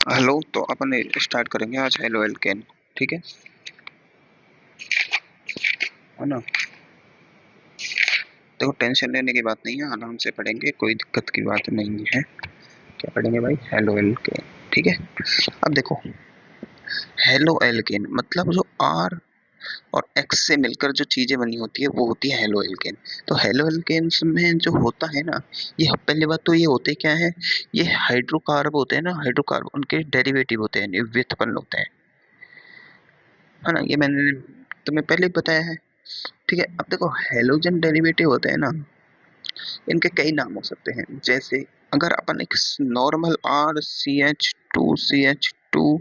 Hello, तो अपन start करेंगे आज हेलो एल्केन। ठीक है ना। देखो, टेंशन लेने की बात नहीं है, आराम से पढ़ेंगे, कोई दिक्कत की बात नहीं है। क्या पढ़ेंगे भाई? Halo alkane. ठीक है। अब देखो, हेलो एल्केन मतलब जो आर और एक्स से मिलकर जो चीजें बनी होती है वो होती है हेलो एल्केन। तो हेलो एल्केन्स में जो होता है ना, ये पहली बात तो ये होते क्या है, ये हाइड्रोकार्ब होते हैं ना, हाइड्रोकार्ब उनके डेरिवेटिव होते हैं, व्युत्पन्न होते हैं, है ना। ये मैंने तुम्हें पहले ही बताया है। ठीक है। अब देखो, हेलोजन डेरिवेटिव होते हैं ना, इनके कई नाम हो सकते हैं। जैसे अगर अपन एक normal R C H two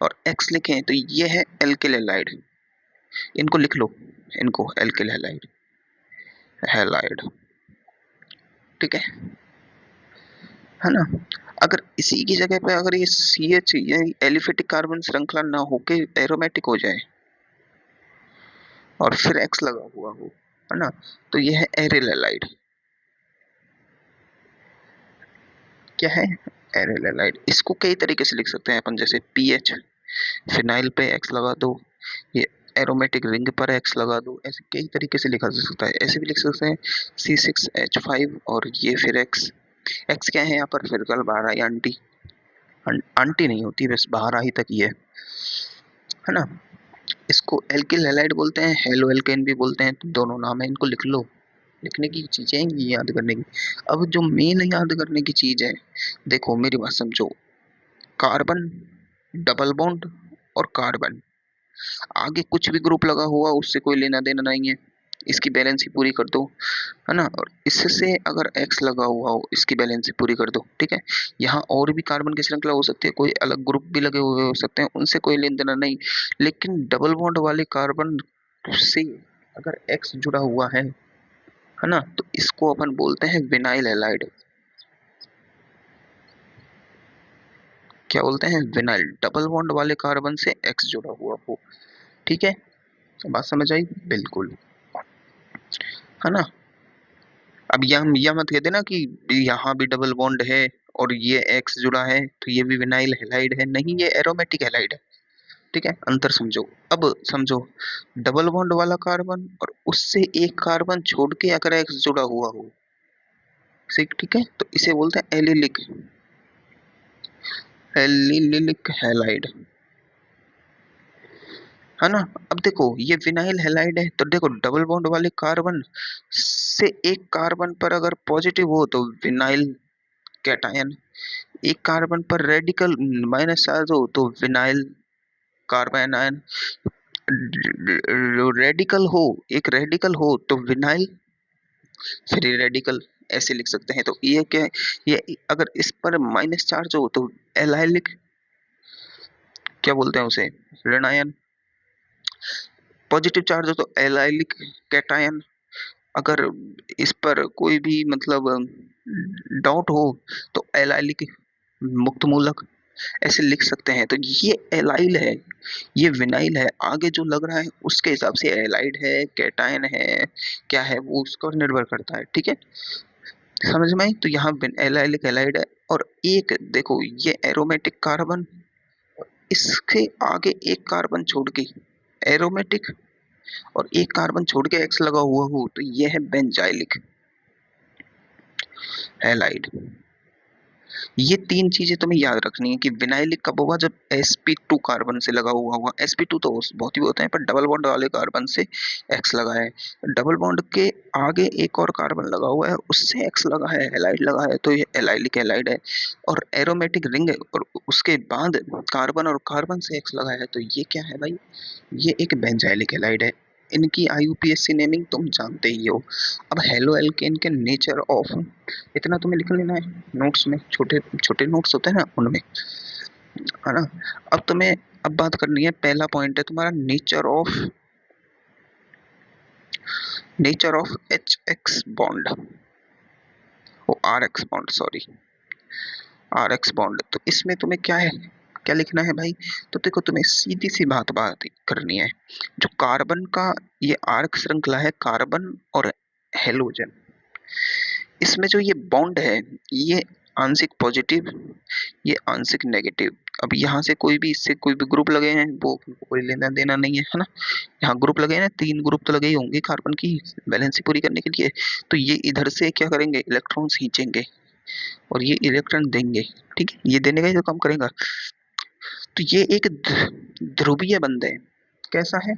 और एक्स लिखें तो ये है एल्किल हैलाइड। इनको लिख लो, इनको एल्किल हैलाइड, हैलाइड। ठीक है ना। अगर इसी की जगह पे अगर ये सी एच, ये एलिफेटिक कार्बन श्रृंखला ना होके एरोमेटिक हो जाए और फिर एक्स लगा हुआ हो, है ना, तो ये है एरिल हैलाइड। क्या है? Aryl halide. इसको कई तरीके से लिख सकते हैं अपन, जैसे पीएच, फिनाइल पे एक्स लगा दो, ये एरोमेटिक रिंग पर एक्स लगा दो, ऐसे कई तरीके से लिखा जा सकता है। ऐसे भी लिख सकते हैं C6H5 और ये फिर एक्स। एक्स क्या है यहाँ पर? फिर कल बाहर आई आंटी, आंटी नहीं होती, बस बाहर आई तक ये, है ना। इसको एल्किल हैलाइड बोलते हैं, हेलो एल्केन भी बोलते हैं, तो दोनों नाम है, इनको लिख लो। लिखने की चीजें हैं ये, याद करने की। अब जो मेन याद करने की चीज है, देखो मेरी बात समझो। कार्बन, डबल बॉन्ड और कार्बन, आगे कुछ भी ग्रुप लगा हुआ उससे कोई लेना देना नहीं है, इसकी बैलेंस ही पूरी कर दो, है ना। और इससे अगर एक्स लगा हुआ हो, इसकी बैलेंस ही पूरी कर दो। ठीक है। यहाँ और भी कार्बन की श्रृंखला हो सकती है, कोई अलग ग्रुप भी लगे हुए हो सकते हैं, उनसे कोई लेन देना नहीं। लेकिन डबल बॉन्ड वाले कार्बन से अगर एक्स जुड़ा हुआ है ना, तो इसको अपन बोलते हैं विनाइल हैलाइड। क्या बोलते हैं? विनाइल। डबल बॉन्ड वाले कार्बन से एक्स जुड़ा हुआ हो। ठीक है। बात समझ आई? बिल्कुल, है ना। अब यह मत कह देना कि यहाँ भी डबल बॉन्ड है और ये एक्स जुड़ा है तो ये भी विनाइल हैलाइड है, नहीं, ये एरोमेटिक हैलाइड है। ठीक है, अंतर समझो। अब समझो, डबल बॉन्ड वाला कार्बन और उससे एक कार्बन छोड़ के अगर एक्स जुड़ा हुआ हो, ठीक है, तो इसे बोलते हैं एलिलिक, एलिलिक हैलाइड, है ना। अब देखो, ये विनाइल हैलाइड है, तो देखो डबल बॉन्ड वाले कार्बन से एक कार्बन पर अगर पॉजिटिव हो तो विनाइल कैटायन, एक कार्बन पर रेडिकल माइनस चार्ज हो तो विनाइल कार्बन आयन, रेडिकल हो, एक रेडिकल हो तो विनाइल फ्री रेडिकल। ऐसे लिख सकते हैं। तो ये क्या, ये अगर इस पर माइनस चार्ज हो तो एलाइलिक, क्या बोलते हैं उसे, ऋण आयन। पॉजिटिव चार्ज हो तो एलाइलिक कैटायन। अगर इस पर कोई भी मतलब डाउट हो तो एलाइलिक मुक्त मूलक। ऐसे लिख सकते हैं। तो ये एलाइल है, ये विनाइल है, आगे जो लग रहा है उसके हिसाब से एलाइड है, कैटायन है, क्या है वो उसका निर्भर करता है। ठीक है, समझ में आई? तो यहाँ एलाइलिक एलाइड है। और एक देखो, ये एरोमेटिक कार्बन, इसके आगे एक कार्बन छोड़ के एरोमेटिक और एक कार्बन छोड़ के एक्स लगा हुआ हो तो ये है बेंजाइलिक हैलाइड। ये तीन चीजें तुम्हें याद रखनी है कि विनाइलिक कब होगा, जब sp2 कार्बन से लगा हुआ होगा। sp2 तो बहुत ही होते हैं, पर डबल बॉन्ड वाले कार्बन से x लगा है, डबल बॉन्ड के आगे एक और कार्बन लगा हुआ है उससे x लगा है, हैलाइड लगा है, तो ये एलाइलिक हैलाइड है। और एरोमेटिक रिंग है और उसके बाद कार्बन और कार्बन से x लगा है, तो ये क्या है भाई? ये एक बेंजाइलिक हैलाइड है। इनकी IUPAC नेमिंग तुम जानते ही हो। अब हेलो एल्केन के नेचर ऑफ, इतना तुम्हें लिख लेना है नोट्स में, छोटे छोटे नोट्स होते हैं ना उनमें, है ना। अब तुम्हें अब बात करनी है, पहला पॉइंट है तुम्हारा nature of H X bond, वो R X bond, sorry, R X bond. तो इसमें तुम्हें क्या है, क्या लिखना है भाई? तो देखो, तुम्हें सीधी सी बात करनी है। जो कार्बन का ये आर्क श्रृंखला है, कार्बन और हेलोजन, इसमें जो ये बॉन्ड है, ये आंशिक पॉजिटिव, ये आंशिक नेगेटिव। अब यहाँ से कोई भी, इससे कोई भी ग्रुप लगे हैं वो कोई लेना देना नहीं है ना। यहाँ ग्रुप लगे हैं ना, 3 ग्रुप तो लगे ही होंगे कार्बन की वैलेंसी पूरी करने के लिए। तो ये इधर से क्या करेंगे, इलेक्ट्रॉन्स खींचेंगे और ये इलेक्ट्रॉन देंगे। ठीक है, ये देने का ही तो काम करेगा। तो ये एक ध्रुवीय बंध है। कैसा है?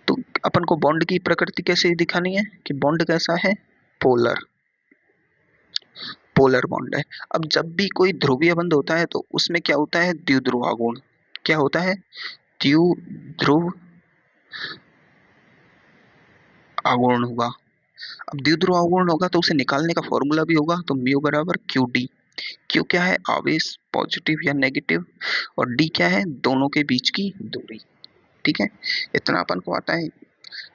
तो अपन को बॉन्ड की प्रकृति कैसे दिखानी है कि बॉन्ड कैसा है, पोलर, पोलर बॉन्ड है। अब जब भी कोई ध्रुवीय बंध होता है तो उसमें क्या होता है, द्विध्रुव आघूर्ण। क्या होता है, द्विध्रुव आघूर्ण होगा। अब द्विध्रुव आघूर्ण होगा तो उसे निकालने का फॉर्मूला भी होगा, तो म्यू बराबर क्यू डी। क्यू क्या है, आवेश, पॉजिटिव या नेगेटिव, और डी क्या है, दोनों के बीच की दूरी। ठीक है, इतना अपन को आता है।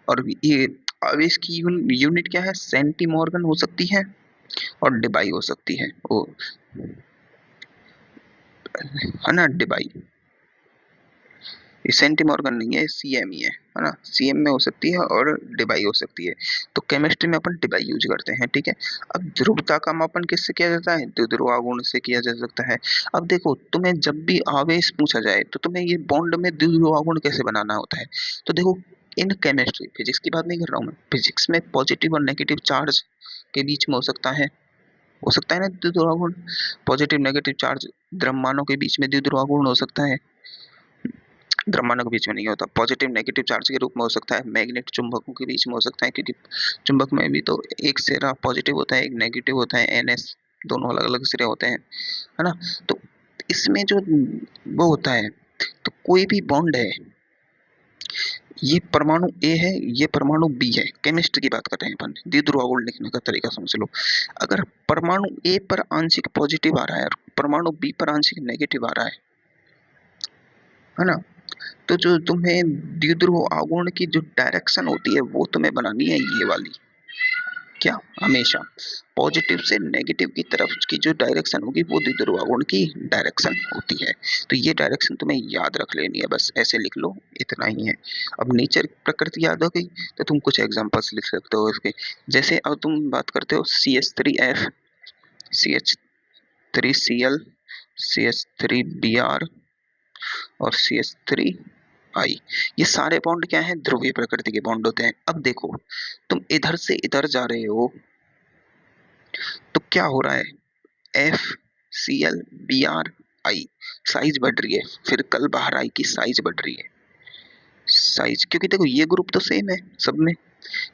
और ये आवेश की यूनिट क्या है, सेंटीमॉर्गन हो सकती है और डिबाई हो सकती है, वो है ना, डिबाई। ये सेंटीमॉर्गन नहीं है, सीएम ही है ना, सीएम में हो सकती है और डिबाई हो सकती है। तो केमिस्ट्री में अपन डिबाई यूज करते हैं। ठीक है, अब ध्रुवता का मापन किससे किया जाता है, द्विध्रुव आघूर्ण से किया जा सकता है। अब देखो, तुम्हें जब भी आवेश पूछा जाए तो तुम्हें ये बॉन्ड में द्विध्रुव आघूर्ण कैसे बनाना होता है। तो देखो, इन केमिस्ट्री, फिजिक्स की बात नहीं कर रहा हूँ मैं, फिजिक्स में पॉजिटिव और नेगेटिव चार्ज के बीच में हो सकता है ना द्विध्रुव आघूर्ण। पॉजिटिव नेगेटिव चार्ज द्रव्यमानों के बीच में द्विध्रुव आघूर्ण हो सकता है, द्रव्यमानों के बीच में नहीं होता। पॉजिटिव नेगेटिव चार्ज के रूप में हो सकता है, मैग्नेट चुंबकों के बीच में हो सकता है, क्योंकि चुंबक में भी तो एक सिरा पॉजिटिव होता है, एक नेगेटिव होता है, एनएस, दोनों अलग अलग सिरे होते हैं, है ना। तो इसमें जो वो होता है, तो कोई भी बॉन्ड है, ये परमाणु ए है, ये परमाणु बी है, केमिस्ट्री की बात कर रहे हैं अपन, द्विध्रुव आघूर्ण लिखने का तरीका समझ लो। अगर परमाणु ए पर आंशिक पॉजिटिव आ रहा है और परमाणु बी पर आंशिक नेगेटिव आ रहा है ना, तो जो तुम्हें द्विध्रुव आघूर्ण की जो डायरेक्शन होती है वो तुम्हें बनानी है ये वाली। क्या, हमेशा पॉजिटिव से नेगेटिव की तरफ की जो डायरेक्शन होगी वो द्विध्रुव आघूर्ण की डायरेक्शन होती है। तो ये डायरेक्शन तुम्हें याद रख लेनी है, बस ऐसे लिख लो, इतना ही है। अब नेचर प्रकृति याद हो गई तो तुम कुछ एग्जांपल्स लिख सकते हो इसके। जैसे अब तुम बात करते हो CH3F, CH3Cl, CH3Br और CH3I, ये सारे बॉन्ड क्या हैं, ध्रुवीय प्रकृति के बॉन्ड होते हैं। अब देखो, तुम इधर से इधर जा रहे हो तो क्या हो रहा है, FCl Br I, साइज बढ़ रही है, फिर कल बाहर आई की साइज बढ़ रही है, साइज, क्योंकि देखो ये ग्रुप तो सेम है सब में,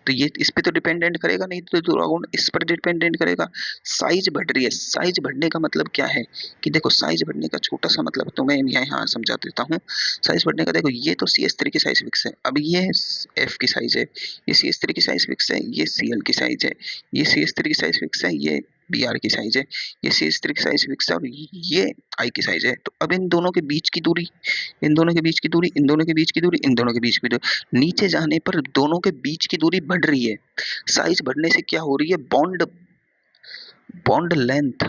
तो ये इस पे तो डिपेंडेंट करेगा नहीं, तो द्विध्रुव इस पर डिपेंडेंट करेगा। साइज बढ़ रही है, साइज बढ़ने का मतलब क्या है कि देखो, साइज बढ़ने का छोटा सा मतलब तो मैं यहाँ समझा देता हूँ। साइज बढ़ने का देखो, ये तो CH3 की साइज फिक्स है, अब ये F की साइज है, ये CH3 की साइज फिक्स है, ये Cl की साइज है, ये CH3 की साइज फिक्स है, ये Br की साइज है, ये CH3 की साइज फिक्स है और ये I की साइज है। तो अब इन दोनों के बीच की दूरी, इन दोनों के बीच की दूरी, इन दोनों के बीच की दूरी, इन दोनों के बीच की दूरी, नीचे जाने पर दोनों के बीच की दूरी बढ़ रही है। साइज बढ़ने से क्या हो रही है, बॉन्ड बॉन्ड लेंथ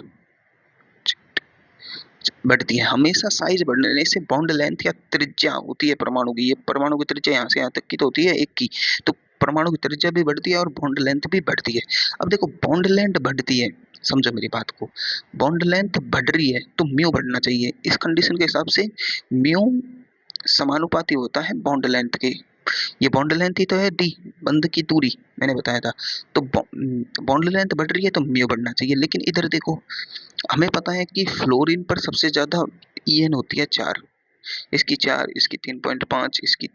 बढ़ती है। हमेशा साइज बढ़ने से बॉन्ड लेंथ या त्रिज्या होती है परमाणु की, ये परमाणु की त्रिज्या यहाँ से यहाँ तक की तो होती है एक की, तो परमाणु की त्रिज्या भी बढ़ती है और बॉन्ड लेंथ भी बढ़ती है। अब देखो, बॉन्ड लेंथ बढ़ती है, समझो मेरी बात को, बॉन्ड लेंथ बढ़ रही है तो म्यू बढ़ना चाहिए। इस कंडीशन के हिसाब से म्यू समानुपाती होता है बॉन्ड लेंथ के। ये बॉन्ड लेंथ ही तो है डी, बंध की दूरी, मैंने बताया था। तो बॉन्ड लेंथ बढ़ रही है तो म्यू बढ़ना चाहिए। लेकिन इधर देखो, हमें पता है कि फ्लोरीन पर सबसे ज्यादा EN होती है 4, इसकी 4, इसकी 3.5, इसकी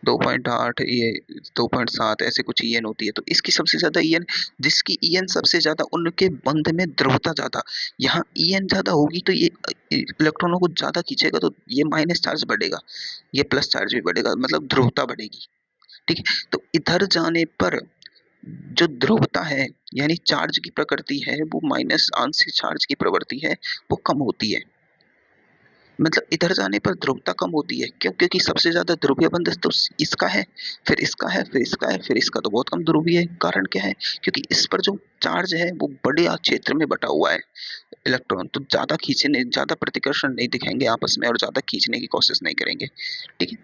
2.8, ये 2.7, ऐसे कुछ EN होती है। तो इसकी सबसे ज्यादा EN, जिसकी EN सबसे ज्यादा उनके बंध में द्रवता ज्यादा, यहाँ EN ज्यादा होगी तो ये इलेक्ट्रॉनों को ज्यादा खींचेगा, तो ये माइनस चार्ज बढ़ेगा, ये प्लस चार्ज भी बढ़ेगा, मतलब ध्रुवता बढ़ेगी। ठीक है, तो इधर जाने पर जो ध्रुवता है, यानी चार्ज की प्रकृति है, वो माइनस आंशिक चार्ज की प्रवृत्ति है, वो कम होती है। मतलब इधर जाने पर ध्रुवता कम होती है, क्यों, क्योंकि सबसे ज्यादा ध्रुवीय बंध तो इसका है, फिर इसका है, फिर इसका है, फिर इसका तो बहुत कम ध्रुवीय है। कारण क्या है, क्योंकि इस पर जो चार्ज है वो बड़े क्षेत्र में बटा हुआ है, इलेक्ट्रॉन तो ज्यादा खींचने, ज्यादा प्रतिकर्षण नहीं दिखाएंगे आपस में और ज्यादा खींचने की कोशिश नहीं करेंगे। ठीक है,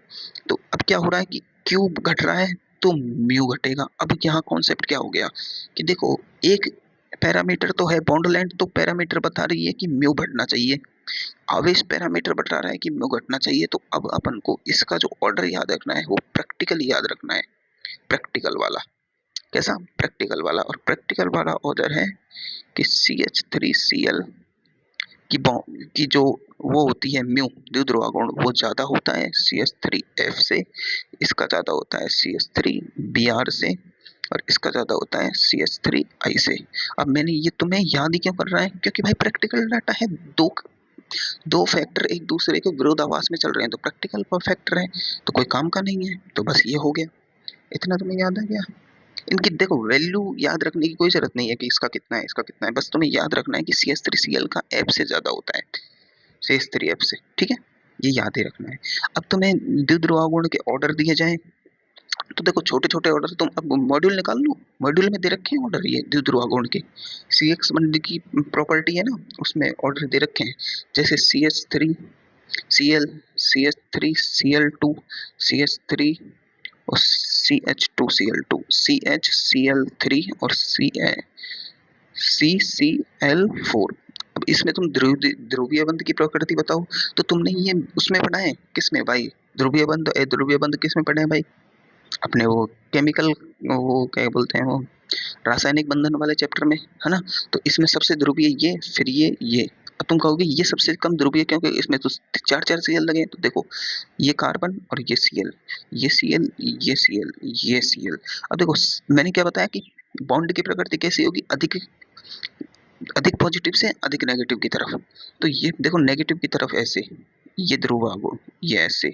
तो अब क्या हो रहा है कि क्यूब घट रहा है, तो म्यू घटेगा। अब यहाँ कॉन्सेप्ट क्या हो गया कि देखो एक पैरामीटर तो है, बॉन्ड लेंथ तो पैरामीटर बता रही है कि म्यू बढ़ना चाहिए, आवेश पैरामीटर बता रहा है कि म्यू घटना चाहिए। तो अब अपन को इसका जो ऑर्डर याद रखना है वो प्रैक्टिकली याद रखना है, प्रैक्टिकल वाला। कैसा? प्रैक्टिकल वाला। और प्रैक्टिकल वाला ऑर्डर है कि CH3Cl की जो वो होती है म्यू, द्विध्रुव गुण, वो ज्यादा होता है CH3F से, इसका ज्यादा होता है CH3Br से, और इसका ज्यादा होता है CH3I से। अब मैंने ये तुम्हें याद ही क्यों कर रहा है, क्योंकि भाई प्रैक्टिकल डाटा है, दो दो फैक्टर एक दूसरे के विरोधाभास में चल रहे हैं, तो प्रैक्टिकल पर फैक्टर है तो कोई काम का नहीं है, तो बस ये हो गया। इतना तुम्हें याद आ गया। इनकी देखो वैल्यू याद रखने की कोई जरूरत नहीं है कि इसका कितना है इसका कितना है, बस तुम्हें याद रखना है कि CH3Cl का F से ज्यादा होता है CH3F से, ठीक है, ये याद ही रखना है। अब तुम्हें द्विध्रुव गुण के ऑर्डर दिए जाएं तो देखो छोटे छोटे ऑर्डर तुम अब मॉड्यूल निकाल लो, मॉड्यूल में दे रखे हैं ऑर्डर ये द्विध्रुव गुण के, CX बंद की प्रॉपर्टी है ना, उसमें ऑर्डर दे रखे हैं, जैसे CH3Cl, CH3Cl2, CH3 और CH2Cl2, CHCl3 और CCl4। अब इसमें तुम ध्रुवीय बंध की प्रकृति बताओ, तो तुमने ये उसमें पढ़ा है किसमें भाई, ध्रुवीय बंध अध्रुवीय बंध किसमें पढ़े हैं भाई, अपने वो केमिकल, वो क्या बोलते हैं, वो रासायनिक बंधन वाले चैप्टर में, है ना। तो इसमें सबसे ध्रुवीय ये, फिर ये। अब तुम कहोगे ये सबसे कम ध्रुवीय क्योंकि इसमें तो चार चार सीएल लगे हैं, तो देखो ये कार्बन और ये सीएल, ये सीएल, ये सीएल, ये सीएल। अब देखो मैंने क्या बताया कि बॉन्ड की प्रकृति कैसी होगी, अधिक अधिक पॉजिटिव से अधिक नेगेटिव की तरफ। तो ये देखो नेगेटिव की तरफ ऐसे, ये ध्रुव गुण, ये ऐसे,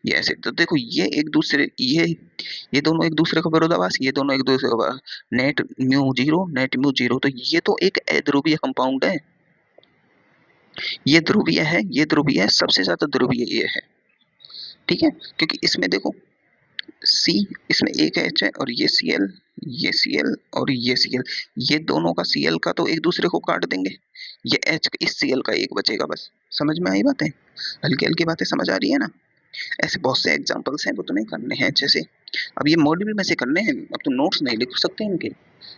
ये ऐसे। तो देखो ये एक दूसरे, ये दोनों एक दूसरे का विरोधाभास, ये दोनों एक दूसरे का net mu zero, net mu zero. तो ये तो एक अध्रुवीय कंपाउंड है, ये ध्रुवीय है, ये ध्रुवीय है, सबसे ज्यादा ध्रुवीय ये है, ठीक है। क्योंकि इसमें देखो सी, इसमें एक एच है और ये सीएल, ये सीएल और ये सीएल, ये दोनों का सीएल का तो एक दूसरे को काट देंगे, ये एच इस सीएल का एक बचेगा बस। समझ में आई बातें, हल्की हल्की बातें समझ आ रही है ना। ऐसे बहुत से एग्जांपल्स हैं वो तुम्हें करने हैं, जैसे अब ये मॉड्यूल में से करने हैं, अब तुम नोट्स नहीं लिख सकते इनके।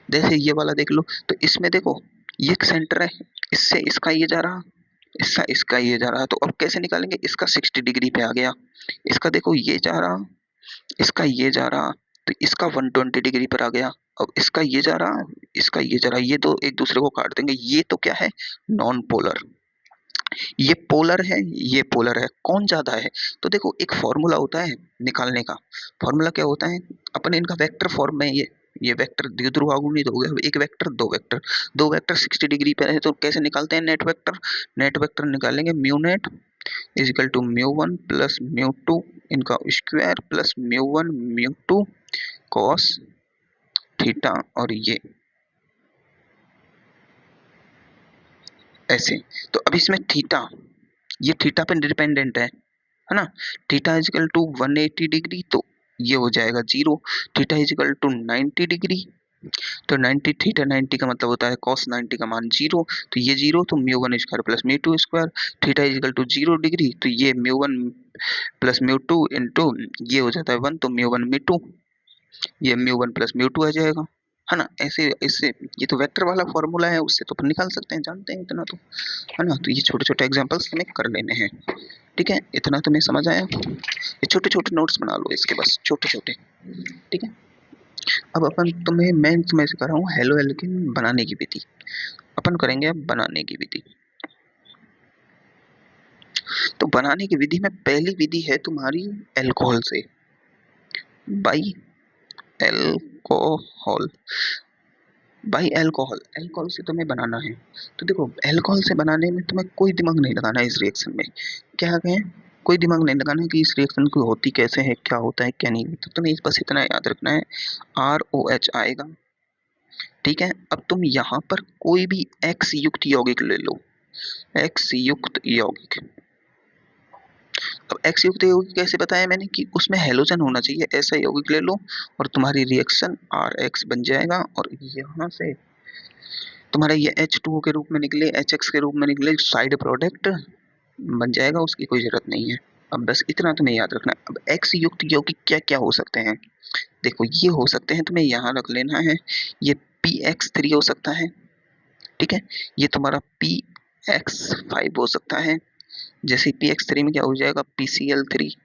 जैसे ये वाला देख लो, तो इसमें देखो ये एक सेंटर है, इससे इसका ये जा रहा, इसका इसका ये जा रहा, तो अब कैसे निकालेंगे, इसका 60 डिग्री पे आ गया, इसका देखो ये जा रहा, इसका ये जा रहा, तो इसका 120 डिग्री पर आ गया। अब इसका ये जा रहा, इसका ये जा रहा, ये दो एक दूसरे को काट देंगे। ये तो क्या है, नॉन पोलर, ये पोलर है, ये पोलर है, कौन ज्यादा है। तो देखो एक फॉर्मूला होता है निकालने का, फॉर्मूला क्या होता है, अपन इनका वेक्टर फॉर्म में, ये वेक्टर द्विध्रुव आघूर्णित हो गया, एक वेक्टर दो वेक्टर, दो वेक्टर 60 डिग्री पे है, तो कैसे निकालते हैं नेट वेक्टर, नेट वेक्टर निकालेंगे mu net is equal to mu one plus mu two इनका square plus mu one mu two cos theta, और ये ऐसे। तो अब इसमें थीटा, ये थीटा पे डिपेंडेंट है ना, theta is equal to 180 degree, तो ये हो जाएगा zero, theta is equal to 90 degree, तो 90 थीटा 90 का मतलब होता है cos 90 का मान जीरो, तो ये जीरो, तो mu one square plus mu two square, theta is equal to 0 degree, तो ये mu one plus mu two into ये हो जाता है 1, तो म्यू वन म्यू टू, ये mu one plus mu two आ जाएगा, है ना। ऐसे इससे ये तो वेक्टर वाला फॉर्मूला है, उससे तो अपन निकाल सकते हैं, जानते हैं इतना तो, है ना। तो ये छोटे छोटे एग्जांपल्स हमें कर लेने हैं, ठीक है। इतना तुम्हें समझ आया, ये छोटे छोटे नोट्स बना लो इसके, बस छोटे छोटे, ठीक है। अब अपन मैं तुम्हें सिखा रहा हूँ हेलो एल्केन बनाने की विधि, अपन करेंगे अब बनाने की विधि। तो बनाने की विधि में पहली विधि है तुम्हारी एल्कोहल से, by alcohol, by alcohol, alcohol से तुम्हें बनाना है। तो देखो एल्कोहल से बनाने में तुम्हें कोई दिमाग नहीं लगाना है इस रिएक्शन में, क्या कहें, कोई दिमाग नहीं लगाना है कि इस रिएक्शन को होती कैसे है, क्या होता है क्या नहीं। तो तुम्हें बस इतना याद रखना है, ROH आएगा, ठीक है। अब तुम यहाँ पर कोई भी X युक्त यौगिक ले लो, X युक्त यौगिक। अब X युक्त यौगिक कैसे बताया मैंने कि उसमें हेलोजन होना चाहिए, ऐसा यौगिक ले लो और तुम्हारी रिएक्शन RX बन जाएगा, और यहाँ से तुम्हारा ये H2O के रूप में निकले, HX के रूप में निकले, साइड प्रोडक्ट बन जाएगा, उसकी कोई जरूरत नहीं है, अब बस इतना तुम्हें याद रखना है। अब एक्स युक्त यौगिक क्या क्या हो सकते हैं, देखो ये हो सकते हैं, तुम्हें यहाँ रख लेना है, ये PX3 हो सकता है, ठीक है, ये तुम्हारा PX5 हो सकता है, जैसे PX3 में क्या हो जाएगा PCl3,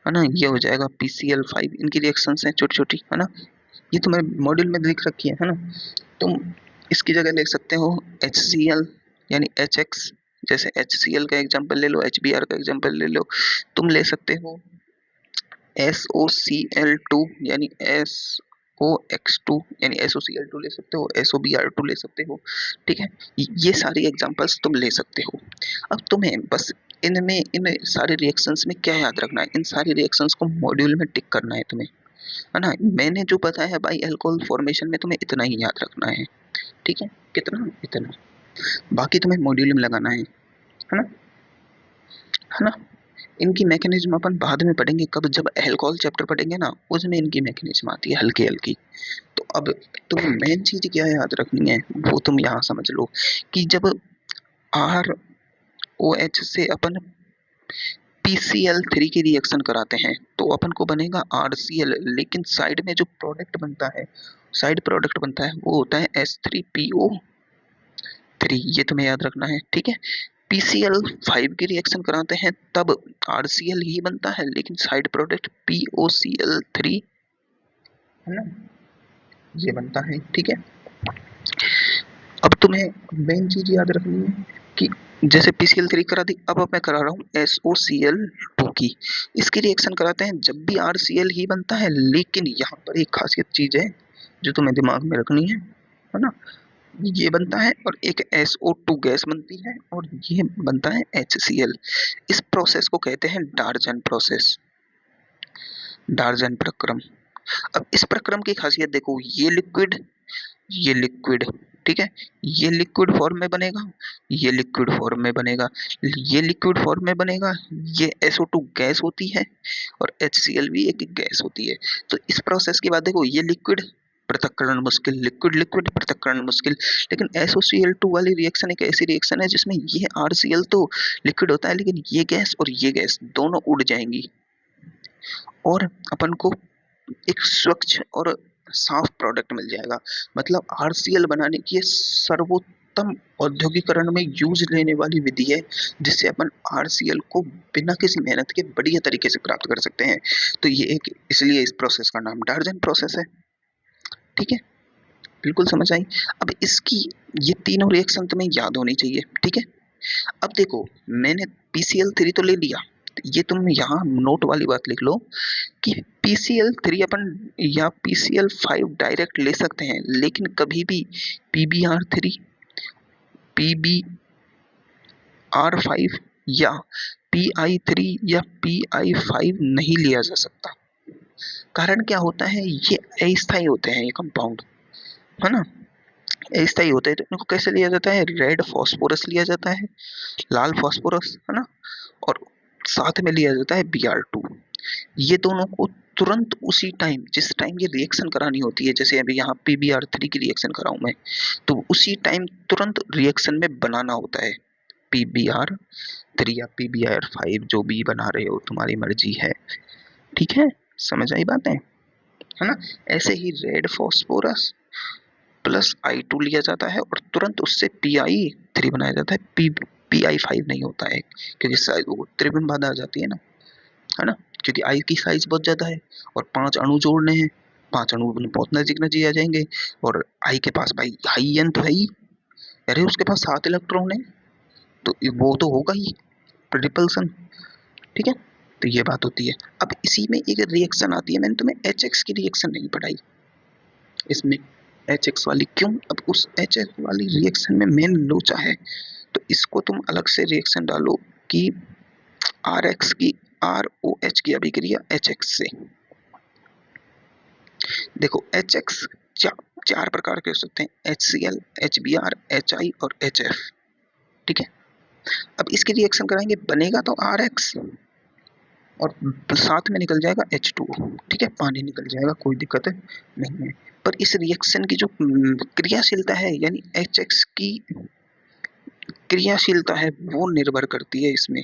है ना, ये हो जाएगा PCl5, इनकी रिएक्शंस हैं छोटी छोटी, है ना, ये तुम्हें मॉड्यूल में लिख रखी है ना। तुम इसकी जगह लिख सकते हो HCl यानी HX, जैसे HCl का एग्जांपल ले लो, HBr का एग्जांपल ले लो, तुम ले सकते हो SOCl2 यानी SOX2 यानी SOCl2 ले सकते हो, SOBr2 ले सकते हो, ठीक है, ये सारी एग्जांपल्स तुम ले सकते हो। अब तुम्हें बस इनमें इन सारे रिएक्शंस में क्या याद रखना है, इन सारी रिएक्शंस को मॉड्यूल में टिक करना है तुम्हें, है ना। मैंने जो बताया है बाई अल्कोहल फॉर्मेशन में तुम्हें इतना ही याद रखना है, ठीक है, कितना, इतना, बाकी तुम्हें मॉड्यूल में लगाना है ना, है ना। इनकी मैकेनिज्म अपन बाद में पढ़ेंगे, कब, जब अल्कोहल चैप्टर पढ़ेंगे ना, उसमें इनकी मैकेनिज्म आती है हल्की हल्की। तो अब तुम्हें मेन चीज क्या याद रखनी है, वो तुम यहाँ समझ लो कि जब ROH से अपन PCl3 की रिएक्शन कराते हैं तो अपन को बनेगा RCl, लेकिन साइड में जो प्रोडक्ट बनता है, साइड प्रोडक्ट बनता है वो होता है H3PO3, ये तुम्हें याद रखना है, ठीक है। PCl5 की रिएक्शन कराते हैं तब RCl ही बनता है, लेकिन साइड प्रोडक्ट POCl3, है ना, ये बनता है, ठीक है। अब तुम्हें मेन चीज याद रखनी है कि जैसे PCl3 करा दी, अब मैं करा रहा हूँ SOCl2 की, इसकी रिएक्शन कराते हैं जब भी RCl ही बनता है, लेकिन यहाँ पर एक खासियत चीज है जो तुम्हें दिमाग में रखनी है ना, ये बनता है और एक SO2 गैस बनती है और ये बनता है HCl। इस प्रोसेस को कहते हैं डार्जन प्रोसेस, डार्जन प्रक्रम। अब इस प्रक्रम की खासियत देखो, ये लिक्विड, ठीक है, ये लिक्विड फॉर्म में बनेगा, ये लिक्विड फॉर्म में बनेगा, ये लिक्विड फॉर्म में बनेगा, ये SO2 गैस होती है और HCl भी एक गैस होती है। तो इस प्रोसेस के बाद देखो, ये लिक्विड पृथक्करण मुश्किल, लिक्विड लिक्विड पृथक्करण मुश्किल, लेकिन SOCl2 वाली रिएक्शन एक ऐसी रिएक्शन है जिसमें ये RCl तो लिक्विड होता है, लेकिन ये गैस और ये गैस दोनों उड़ जाएंगी और अपन को एक स्वच्छ और साफ प्रोडक्ट मिल जाएगा। मतलब RCl बनाने की ये सर्वोत्तम औद्योगिकरण में यूज लेने वाली विधि है, जिससे अपन RCl को बिना किसी मेहनत के बढ़िया तरीके से प्राप्त कर सकते हैं। तो ये एक, इसलिए इस प्रोसेस का नाम डार्जन प्रोसेस है, ठीक है, बिल्कुल समझ आई। अब इसकी ये तीनों रिएक्शन तुम्हें याद होनी चाहिए, ठीक है। अब देखो, मैंने PCl3 तो ले लिया, ये तुम यहाँ नोट वाली बात लिख लो कि PCl3 अपन या PCl5 डायरेक्ट ले सकते हैं, लेकिन कभी भी PBr3, PBr5 या PI3 या PI5 नहीं लिया जा सकता। कारण क्या होता है, ये अस्थायी होते हैं, ये कंपाउंड, है ना, अस्थायी होते हैं। तो इनको कैसे लिया जाता है, रेड फॉस्फोरस लिया जाता है, लाल फॉस्फोरस, है ना, और साथ में लिया जाता है Br2। ये दोनों को तुरंत उसी टाइम, जिस टाइम ये रिएक्शन करानी होती है, जैसे अभी यहाँ PBr3 की रिएक्शन कराऊं मैं, तो उसी टाइम तुरंत रिएक्शन में बनाना होता है PBr3 या PBr5, जो भी बना रहे हो तुम्हारी मर्जी है, ठीक है, समझ आई बातें, है ना। ऐसे ही रेड फॉस्फोरस प्लस I2 लिया जाता है और तुरंत उससे PI3 बनाया जाता है, PI5 नहीं होता है, क्योंकि वो त्रिविम बाधा आ जाती है ना, क्योंकि आई की साइज बहुत ज्यादा है और 5 अणु जोड़ने हैं, 5 अणु बहुत नजदीक नजदीक आ जाएंगे, और आई के पास भाई हाई एन तो है ही, अरे उसके पास 7 इलेक्ट्रॉन है, तो वो तो होगा ही रिपल्सन, ठीक है। तो ये बात होती है। अब इसी में एक रिएक्शन आती है, मैंने तुम्हें HX की रिएक्शन नहीं पढ़ाई इसमें, HX वाली क्यों, अब उस HX वाली रिएक्शन में मेन लोचा है, तो इसको तुम अलग से रिएक्शन डालो कि RX की ROH की अभिक्रिया HX से। देखो HX चार प्रकार के हो सकते हैं, HCl, HBr, HI और HF, ठीक है। अब इसकी रिएक्शन कराएंगे, बनेगा तो RX और साथ में निकल जाएगा H2O, ठीक है, पानी निकल जाएगा, कोई दिक्कत नहीं है। पर इस रिएक्शन की जो क्रियाशीलता है, यानी HX की क्रियाशीलता है, वो निर्भर करती है इसमें,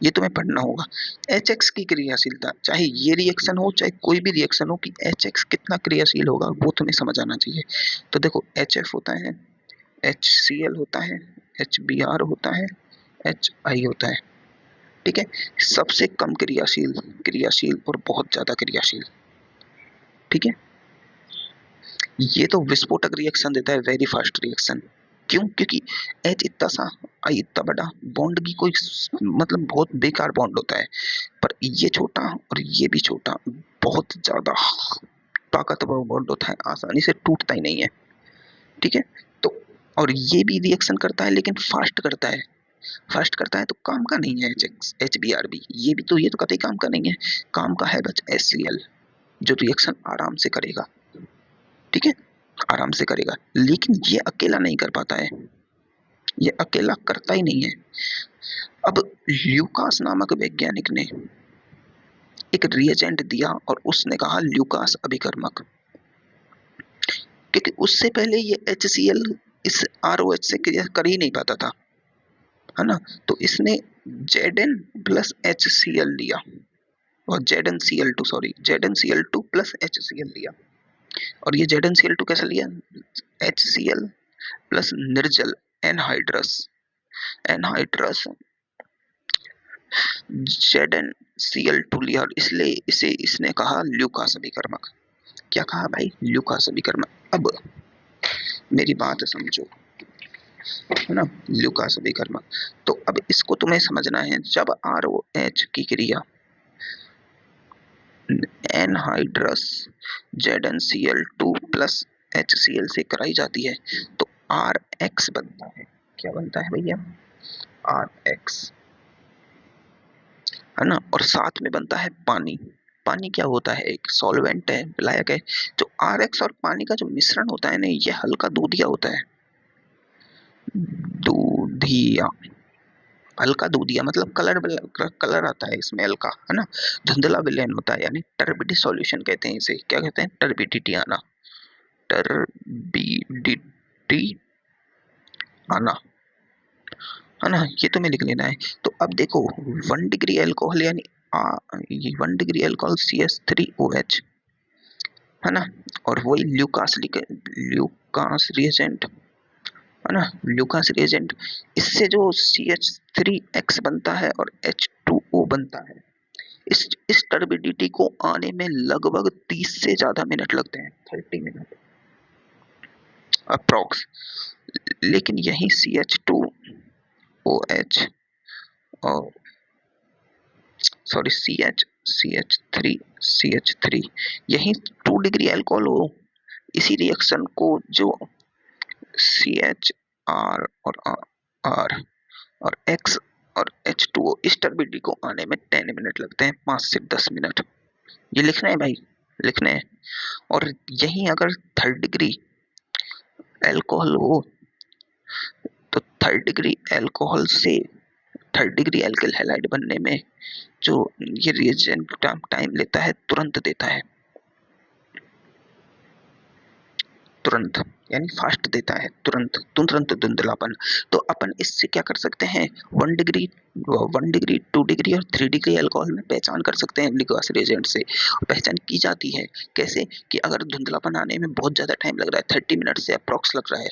ये तुम्हें पढ़ना होगा। एच की क्रियाशीलता, चाहे ये रिएक्शन हो चाहे कोई भी रिएक्शन हो, कि एच कितना क्रियाशील होगा वो तुम्हें समझ आना चाहिए। तो देखो एच होता है, HCl होता है, HBr होता है, HI होता है, ठीक है। सबसे कम क्रियाशील, क्रियाशील और बहुत ज्यादा क्रियाशील, ठीक है। ये तो विस्फोटक रिएक्शन देता है, वेरी फास्ट रिएक्शन। क्यों? क्योंकि H इतना सा, I इतना बड़ा, बॉन्ड की कोई मतलब बहुत बेकार बॉन्ड होता है। पर ये छोटा और ये भी छोटा, बहुत ज्यादा ताकतवर बॉन्ड होता है, आसानी से टूटता ही नहीं है, ठीक है। तो और ये भी रिएक्शन करता है लेकिन फास्ट करता है। फास्ट करता है तो काम का नहीं है HBr भी, ये तो कतई काम का नहीं है। काम का है बस HCl, जो रिएक्शन आराम से करेगा, ठीक है, आराम से करेगा। लेकिन ये अकेला नहीं कर पाता है, ये अकेला करता ही नहीं है। अब ल्यूकास नामक वैज्ञानिक ने एक रिएजेंट दिया और उसने कहा ल्यूकास अभिकर्मक, क्योंकि उससे पहले ये HCl इस ROH से क्रिया कर ही नहीं पाता था, है ना। तो इसने Zn प्लस HCl लिया, और ZnCl2, sorry, ZnCl2 plus HCl लिया। और ये ZnCl2 कैसे लिया? HCl प्लस निर्जल एनहाइड्रस, एनहाइड्रस ZnCl2 लिया, और इसलिए इसे इसने कहा ल्यूकास अभिकर्मक। क्या कहा भाई? ल्यूकास अभिकर्मक। अब मेरी बात समझो, है ना, ल्यूकास अभिकर्मक। तो अब इसको तुम्हें समझना है, जब ROH की क्रिया एनहाइड्रस ZnCl2 प्लस HCl से कराई जाती है तो RX बनता है। क्या बनता है भैया? RX, है ना। और साथ में बनता है पानी। पानी क्या होता है? एक सॉल्वेंट है, विलायक है। जो RX और पानी का जो मिश्रण होता है ना, ये हल्का दूधिया होता है, दूधिया, हल्का दूधिया, मतलब कलर कलर आता है इसमें हल्का, है ना, धुंधला विलयन होता है, यानी टर्बिडी सॉल्यूशन कहते हैं इसे। क्या कहते हैं? टर्बिडिटी आना, टर्बिडिटी आना, है ना। ये तुम्हें लिख लेना है। तो अब देखो 1 डिग्री अल्कोहल, यानी ये 1 डिग्री अल्कोहल CH3OH, है ना। और वही ल्यूकास ल्यूकास रिएजेंट, है ना, ल्यूकास रिएजेंट, इससे जो CH3X बनता है और H2O बनता है, इस टर्बिडिटी को आने में लगभग 30 से ज्यादा मिनट लगते हैं, 30 मिनट अप्रॉक्स। लेकिन यही CH2OH और सॉरी CH3 यही 2 डिग्री अल्कोहल हो, इसी रिएक्शन को जो CHR और R और X और H2O, इस टर्बिडिटी को आने में 10 मिनट लगते हैं, 5 से 10 मिनट। ये लिखना है भाई, लिखना है। और यही अगर 3rd डिग्री अल्कोहल हो तो 3rd डिग्री अल्कोहल से 3rd डिग्री अल्किल हैलाइड बनने में जो ये रिएजेंट टाइम लेता है, तुरंत देता है, तुरंत, यानी फास्ट देता है, तुरंत तुरंत धुंधलापन। तो अपन इससे क्या कर सकते हैं? 1 डिग्री 2 डिग्री और 3 डिग्री अल्कोहल में पहचान कर सकते हैं ल्यूकास रिएजेंट से। पहचान की जाती है कैसे? कि अगर धुंधलापन आने में बहुत ज्यादा टाइम लग रहा है, 30 मिनट से अप्रॉक्स लग रहा है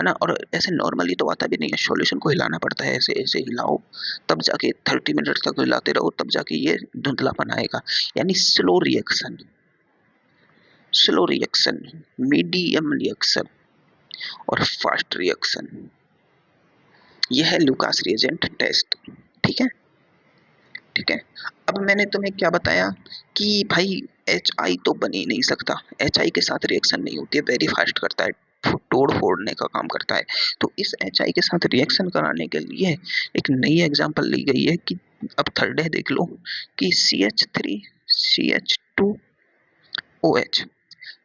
ना, और ऐसे नॉर्मली तो आता भी नहीं है, सॉल्यूशन को हिलाना पड़ता है, ऐसे ऐसे हिलाओ, तब जाके 30 मिनट तक हिलाते रहो, तब जाके ये धुंधलापन आएगा। यानी slow reaction, slow reaction, medium reaction और फास्ट रिएक्शन, यह है ल्यूकास रिएजेंट टेस्ट, ठीक है, ठीक है। अब मैंने तुम्हें क्या बताया कि भाई HI तो बन ही नहीं सकता, HI के साथ रिएक्शन नहीं होती है, वेरी फास्ट करता है, तोड़ फोड़ने का काम करता है। तो इस HI के साथ रिएक्शन कराने के लिए एक नई एग्जांपल ली गई है कि अब 3rd है, देख लो, कि CH3 CH2OH।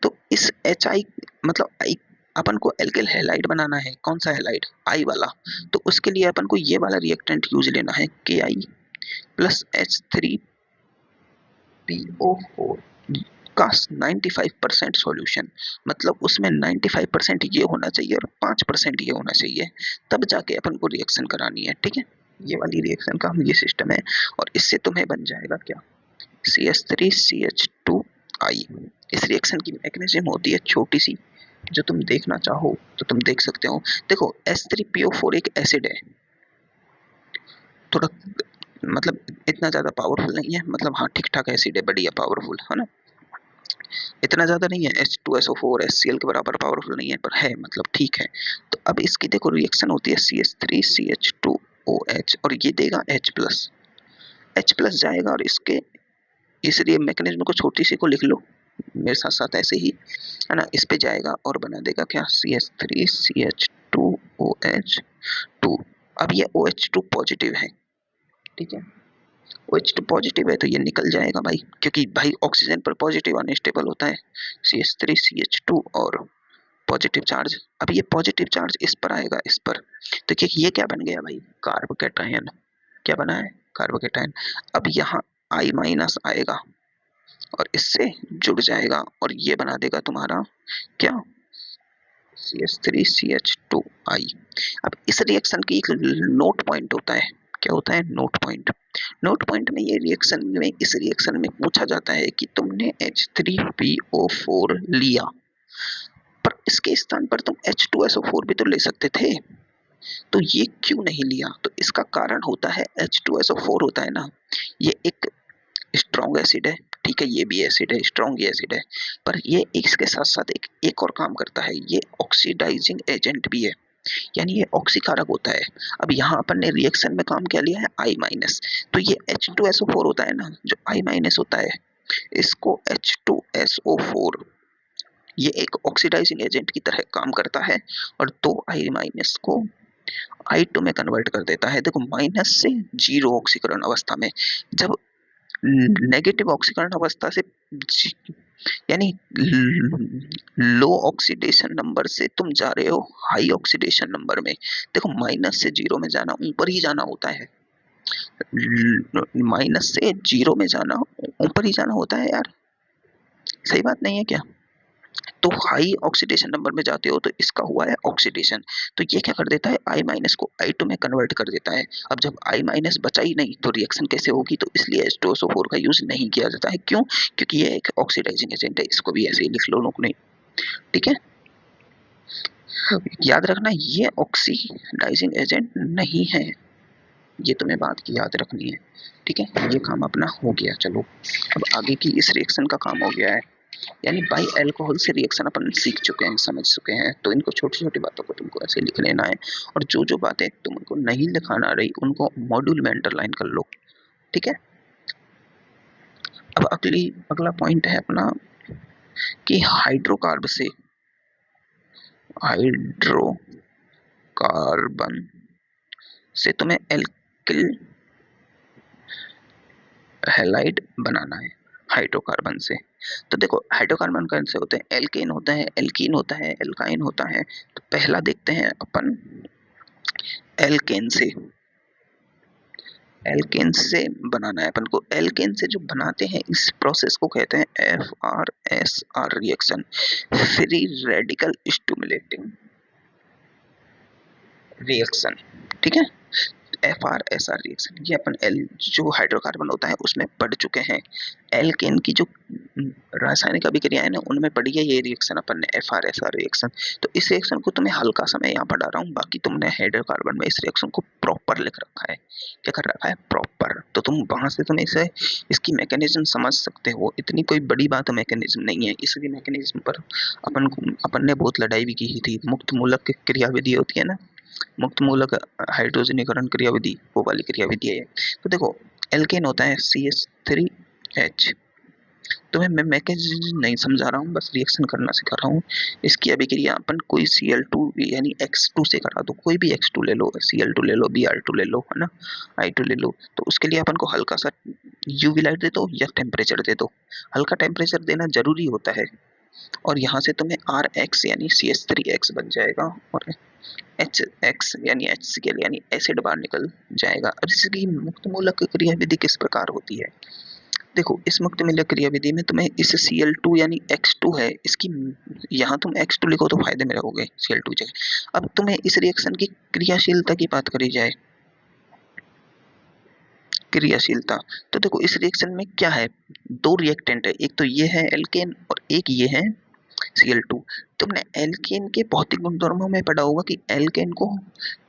तो इस HI मतलब I, अपन को एल्किल हैलाइड बनाना है। कौन सा हैलाइड? I वाला। तो उसके लिए अपन को ये वाला रिएक्टेंट यूज लेना है, Ki प्लस H3PO4 का 95% सॉल्यूशन, मतलब उसमें 95% ये होना चाहिए और 5% ये होना चाहिए, तब जाके अपन को रिएक्शन करानी है, ठीक है। ये वाली रिएक्शन का ये सिस्टम है। और इससे तुम्हें बन जाएगा क्या, CH3CH2I। इस रिएक्शन की मैकेनिज्म होती है छोटी सी, जो तुम देखना चाहो तो तुम देख सकते हो। देखो H3PO4 एक एसिड है, थोड़ा मतलब इतना ज्यादा पावरफुल नहीं है, मतलब हाँ ठीक ठाक एसिड है, बढ़िया पावरफुल है ना, इतना ज्यादा नहीं है, H2SO4 HCl के बराबर पावरफुल नहीं है, पर है मतलब ठीक है। तो अब इसकी देखो रिएक्शन होती है CH3CH2OH और ये देगा H+। H+ जाएगा और इसके इसलिए मैकेनिज्म को छोटी सी को लिख लो मेरे साथ साथ ऐसे ही, है ना। इस पे जाएगा और बना देगा क्या, CH3CH2OH2। अब ये OH2 पॉजिटिव है, ठीक है, OH2 पॉजिटिव है तो ये निकल जाएगा भाई, क्योंकि भाई ऑक्सीजन पर पॉजिटिव अनस्टेबल होता है CH3CH2 और पॉजिटिव चार्ज। अब ये पॉजिटिव चार्ज इस पर आएगा, इस पर, तो ये क्या बन गया भाई, कार्बोकेटायन। क्या बना है, कार्बोकेटायन। अब यहाँ I- आएगा और इससे जुड़ जाएगा और ये बना देगा तुम्हारा क्या, CH3CH2I। अब इस रिएक्शन की एक नोट पॉइंट होता है, क्या होता है, नोट पॉइंट। नोट पॉइंट में ये रिएक्शन में, इस रिएक्शन में पूछा जाता है कि तुमने H3PO4 लिया, पर इसके स्थान पर तुम H2SO4 भी तो ले सकते थे, तो ये क्यों नहीं लिया। तो इसका कारण होता है H2SO4 होता है ना, ये एक स्ट्रॉन्ग एसिड है, ठीक है, ये भी एसिड है, स्ट्रॉन्ग एसिड है, पर ये इसके साथ साथ एक और काम करता है, ये ऑक्सीडाइजिंग एजेंट भी है, यानी ये ऑक्सीकारक होता है। अब यहाँ अपन ने रिएक्शन में काम क्या लिया है, I-, तो ये H2SO4 होता है ना, जो I- होता है, इसको H2SO4 ये एक ऑक्सीडाइजिंग एजेंट की तरह काम करता है और दो I- को I2 में कन्वर्ट कर देता है। देखो माइनस से जीरो ऑक्सीकरण अवस्था में, जब नेगेटिव ऑक्सीकरण अवस्था से यानी लो ऑक्सीडेशन नंबर से तुम जा रहे हो हाई ऑक्सीडेशन नंबर में, देखो माइनस से जीरो में जाना ऊपर ही जाना होता है, माइनस से जीरो में जाना ऊपर ही जाना होता है यार, सही बात नहीं है क्या। तो हाई ऑक्सीडेशन नंबर में जाते हो तो इसका हुआ है ऑक्सीडेशन, तो ये क्या कर देता है, I- को I2 में कन्वर्ट कर देता है। अब जब I- बचा ही नहीं तो रिएक्शन कैसे होगी, तो इसलिए H2SO4 का यूज नहीं किया जाता है। क्यों, क्योंकि ये एक ऑक्सीडाइजिंग एजेंट है, इसको भी ऐसे ही लिख लो लोग ने, ठीक है। याद रखना ये ऑक्सीडाइजिंग एजेंट नहीं है, ये तुम्हें बात की याद रखनी है, ठीक है। ये काम अपना हो गया, चलो अब आगे की इस रिएक्शन का काम हो गया है, यानी बाई अल्कोहल से रिएक्शन अपन सीख चुके हैं, समझ चुके हैं, तो इनको छोटी छोटी बातों को तुमको ऐसे लिख लेना है, और जो जो बातें तुमको नहीं लिखाना रही उनको मॉड्यूल में अंडरलाइन कर लो, ठीक है। अब अगला पॉइंट है अपना कि हाइड्रोकार्बन से तुम्हें एल्किल हैलाइड बनाना है, हाइड्रोकार्बन से। तो देखो हाइड्रोकार्बन कौन से होते हैं, एल्केन होता है, एल्कीन होता है, एल्काइन होता है। तो पहला देखते हैं अपन एल्केन से, एल्केन से बनाना है अपन को। एल्केन से जो बनाते हैं इस प्रोसेस को कहते हैं FRSR reaction, free radical stimulating reaction, ठीक है। FRSR रिएक्शन ये अपन एल जो हाइड्रोकार्बन होता है उसमें पढ़ चुके हैं। एल्केन की जो रासायनिक अभिक्रिया है ना उनमें पढ़ी है ये रिएक्शन अपन ने, FRSR रिएक्शन। तो इस रिएक्शन को तुम्हें हल्का सा मैं यहाँ पढ़ा रहा हूँ, बाकी तुमने हाइड्रोकार्बन में इस रिएक्शन को प्रॉपर लिख रखा है। क्या कर रखा है, प्रॉपर, तो तुम वहां से तुम इसे इसकी मैकेनिज्म समझ सकते हो, इतनी कोई बड़ी बात मैकेनिज्म नहीं है। इसकी मैकेनिज्म पर अपन ने बहुत लड़ाई भी की थी, मुक्त मूलक क्रियाविधि होती है ना, मुक्त मूलक हाइड्रोजनीकरण क्रियाविधि, वो वाली क्रियाविधि है। तो देखो एल्केन होता है CH3H, तुम्हें मैं मैकेनिज्म नहीं समझा रहा हूँ, बस रिएक्शन करना सिखा रहा हूँ। इसकी अभिक्रिया अपन कोई Cl2 यानी X2 से करा दो, कोई भी X2 ले लो, Cl2 ले लो, Br2 ले लो, है ना, I2 ले लो। तो उसके लिए अपन को हल्का सा UV लाइट दे दो या टेम्परेचर दे दो, हल्का टेम्परेचर देना जरूरी होता है, और यहाँ से तुम्हें RX यानी CH3X बन जाएगा और HX यानी HCl यानी एसिड बाहर निकल जाएगा। अब इसकी मुक्त मूलक क्रियाविधि किस प्रकार होती है, देखो इस मुक्त मूलक क्रियाविधि में तुम्हें इस Cl2 यानी X2 है, इसकी यहाँ तुम X2 लिखो तो फायदे में रहोगे Cl2 जगह। अब तुम्हें इस रिएक्शन की क्रियाशीलता की बात करी जाए क्रियाशीलता। तो देखो इस रिएक्शन में क्या है, दो रिएक्टेंट है, एक तो ये है एल्केन और एक ये है Cl2। तुमने एल्केन के भौतिक गुणधर्मों में पढ़ा होगा कि एल्केन को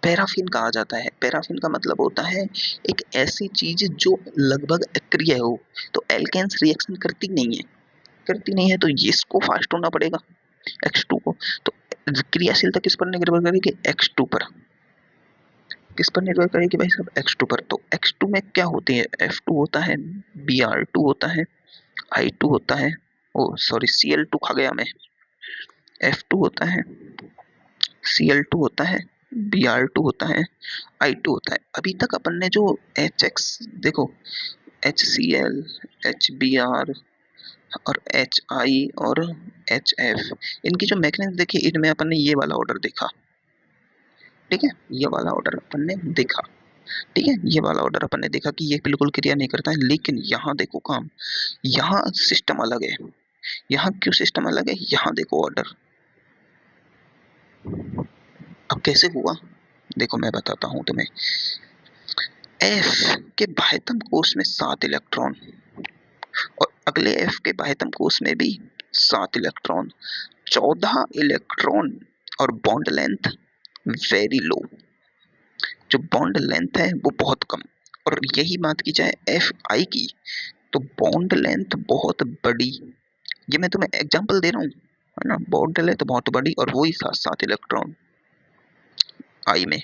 पैराफिन कहा जाता है। पैराफिन का मतलब होता है एक ऐसी चीज जो लगभग अक्रिय हो। तो एल्केन्स रिएक्शन करती नहीं है तो इसको फास्ट होना पड़ेगा X2 को। तो क्रियाशीलता किस पर निर्भर करेगी, X2 पर। किस पर निर्भर करेगी भाई साहब, X2 पर। तो X2 में क्या होती है, F2 होता है, Br2 होता है, I2 होता है, ओ सॉरी Cl2 खा गया मैं, F2 होता है, Cl2 होता है, Br2 होता है, I2 होता है। अभी तक अपन ने जो HX देखो, HCl, HBr और HI और HF, इनकी जो मैकेनिज्म देखी, इनमें अपन ने ये वाला ऑर्डर देखा, ठीक है, ये वाला ऑर्डर अपन ने देखा, ठीक है, ये वाला ऑर्डर अपन ने देखा कि ये बिल्कुल क्रिया नहीं करता है। लेकिन यहाँ देखो काम, यहाँ सिस्टम अलग है। यहाँ क्यों सिस्टम अलग है, यहाँ देखो ऑर्डर। अब कैसे हुआ, देखो मैं बताता हूँ तुम्हें। F के बाह्यतम कोश में 7 इलेक्ट्रॉन और अगले F के बाह्यतम कोश में भी 7 इलेक्ट्रॉन, 14 इलेक्ट्रॉन और बॉन्ड लेंथ वेरी लो। जो बॉन्ड लेंथ है वो बहुत कम। और यही बात की जाए Fi की, तो बॉन्ड लेंथ बहुत बड़ी। ये मैं तुम्हें एग्जांपल दे रहा हूँ, है ना, बॉन्ड लेंथ बहुत बड़ी और वही 7 इलेक्ट्रॉन आई में।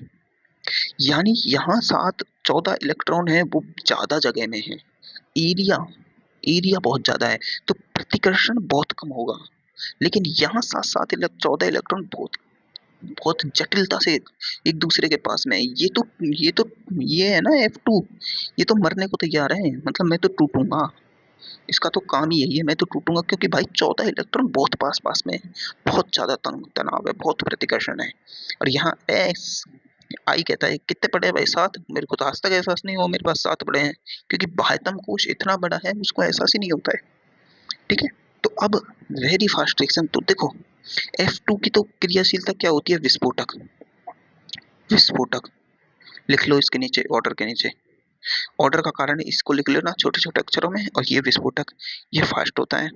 यानी यहाँ 14 इलेक्ट्रॉन है, वो ज्यादा जगह में है, एरिया एरिया बहुत ज्यादा है, तो प्रतिकर्षण बहुत कम होगा। लेकिन यहाँ 14 इलेक्ट्रॉन बहुत बहुत जटिलता से एक दूसरे के पास में है। ये है ना F2, ये तो मरने को तैयार है, मतलब मैं तो टूटूंगा, इसका तो काम ही यही है, मैं तो टूटूंगा, क्योंकि भाई 14 इलेक्ट्रॉन बहुत पास पास में है, बहुत ज्यादा तनाव है, बहुत प्रतिकर्षण है। और यहाँ एस आई कहता है कितने पड़े हैं भाई, 7। मेरे को तो आज तक एहसास नहीं हुआ मेरे पास 7 पड़े हैं, क्योंकि बाह्यतम कोश इतना बड़ा है, उसको एहसास ही नहीं होता है, ठीक है। तो अब वेरी फास्ट रिएक्शन, तो देखो F2 की तो क्रियाशीलता क्या होती है, विस्फोटक। विस्फोटक लिख लो इसके नीचे, ऑर्डर के नीचे, ऑर्डर का कारण इसको लिख लेना छोटे छोटे अक्षरों में। और ये विस्फोटक, ये फास्ट होता है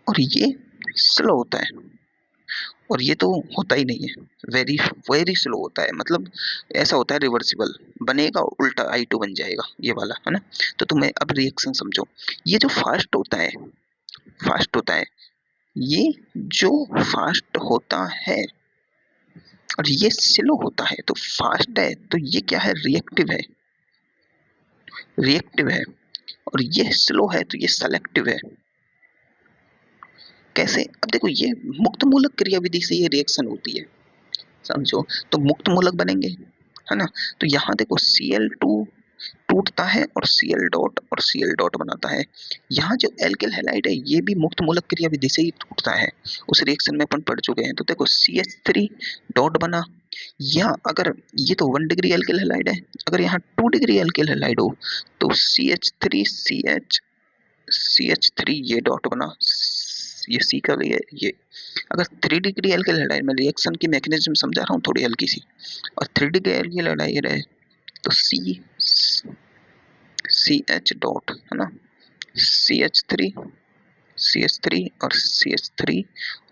और ये स्लो होता है, और ये तो होता ही नहीं है, वेरी वेरी स्लो होता है। मतलब ऐसा होता है रिवर्सिबल, बनेगा उल्टा I2 बन जाएगा, ये वाला है ना। तो तुम्हें अब रिएक्शन समझो, ये जो फास्ट होता है, फास्ट होता है, ये जो फास्ट होता है और ये स्लो होता है, तो फास्ट है तो ये क्या है, रिएक्टिव है, रिएक्टिव है। और ये स्लो है तो ये सेलेक्टिव है। कैसे, अब देखो ये मुक्त मूलक क्रियाविधि से ये रिएक्शन होती है, समझो। तो मुक्त मूलक बनेंगे, है ना। तो यहाँ देखो Cl2 टूटता है और Cl डॉट और Cl डॉट बनाता है। यहाँ जो एल्किल हैलाइड है ये भी मुक्त मूलक क्रियाविधि से ही टूटता है, उस रिएक्शन में अपन पढ़ चुके हैं। तो देखो CH3 डॉट बना, या अगर ये तो 1 डिग्री एल्किल हैलाइड है, अगर यहाँ 2 डिग्री एल्किल हैलाइड हो तो CH3 ये डॉट बना, ये सी का लिए ये। अगर 3 डिग्री एल्किल हैलाइड में रिएक्शन की मैकेनिज्म समझा रहा हूँ थोड़ी हल्की सी, और 3 डिग्री एल्किल हैलाइड है तो CH डॉट, है ना, CH3 और CH3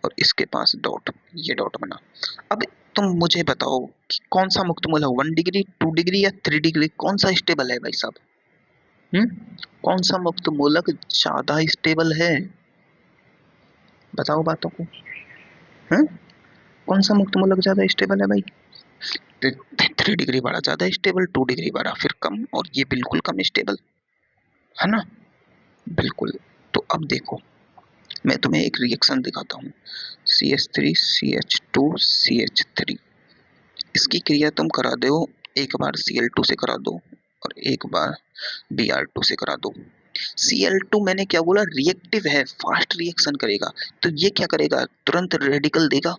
और इसके पास डॉट, ये डॉट बना। अब तुम मुझे बताओ कि कौन सा मुक्त मूल है, 1 डिग्री, 2 डिग्री या 3 डिग्री, कौन सा स्टेबल है भाई साहब। कौन सा मुक्त मूलक ज्यादा स्टेबल है, बताओ बातों को। हैं, कौन सा मुक्त मूलक ज्यादा स्टेबल है भाई, 3 डिग्री वाला ज्यादा स्टेबल, 2 डिग्री वाला फिर कम, और ये बिल्कुल कम स्टेबल, है ना, बिल्कुल। तो अब देखो मैं तुम्हें एक रिएक्शन दिखाता हूँ, CH3 CH2 CH3, इसकी क्रिया तुम करा दो, एक बार Cl2 से करा दो और एक बार Br2 से करा दो। Cl2 मैंने क्या बोला, रिएक्टिव है, फास्ट रिएक्शन करेगा, तो ये क्या करेगा, तुरंत रेडिकल देगा,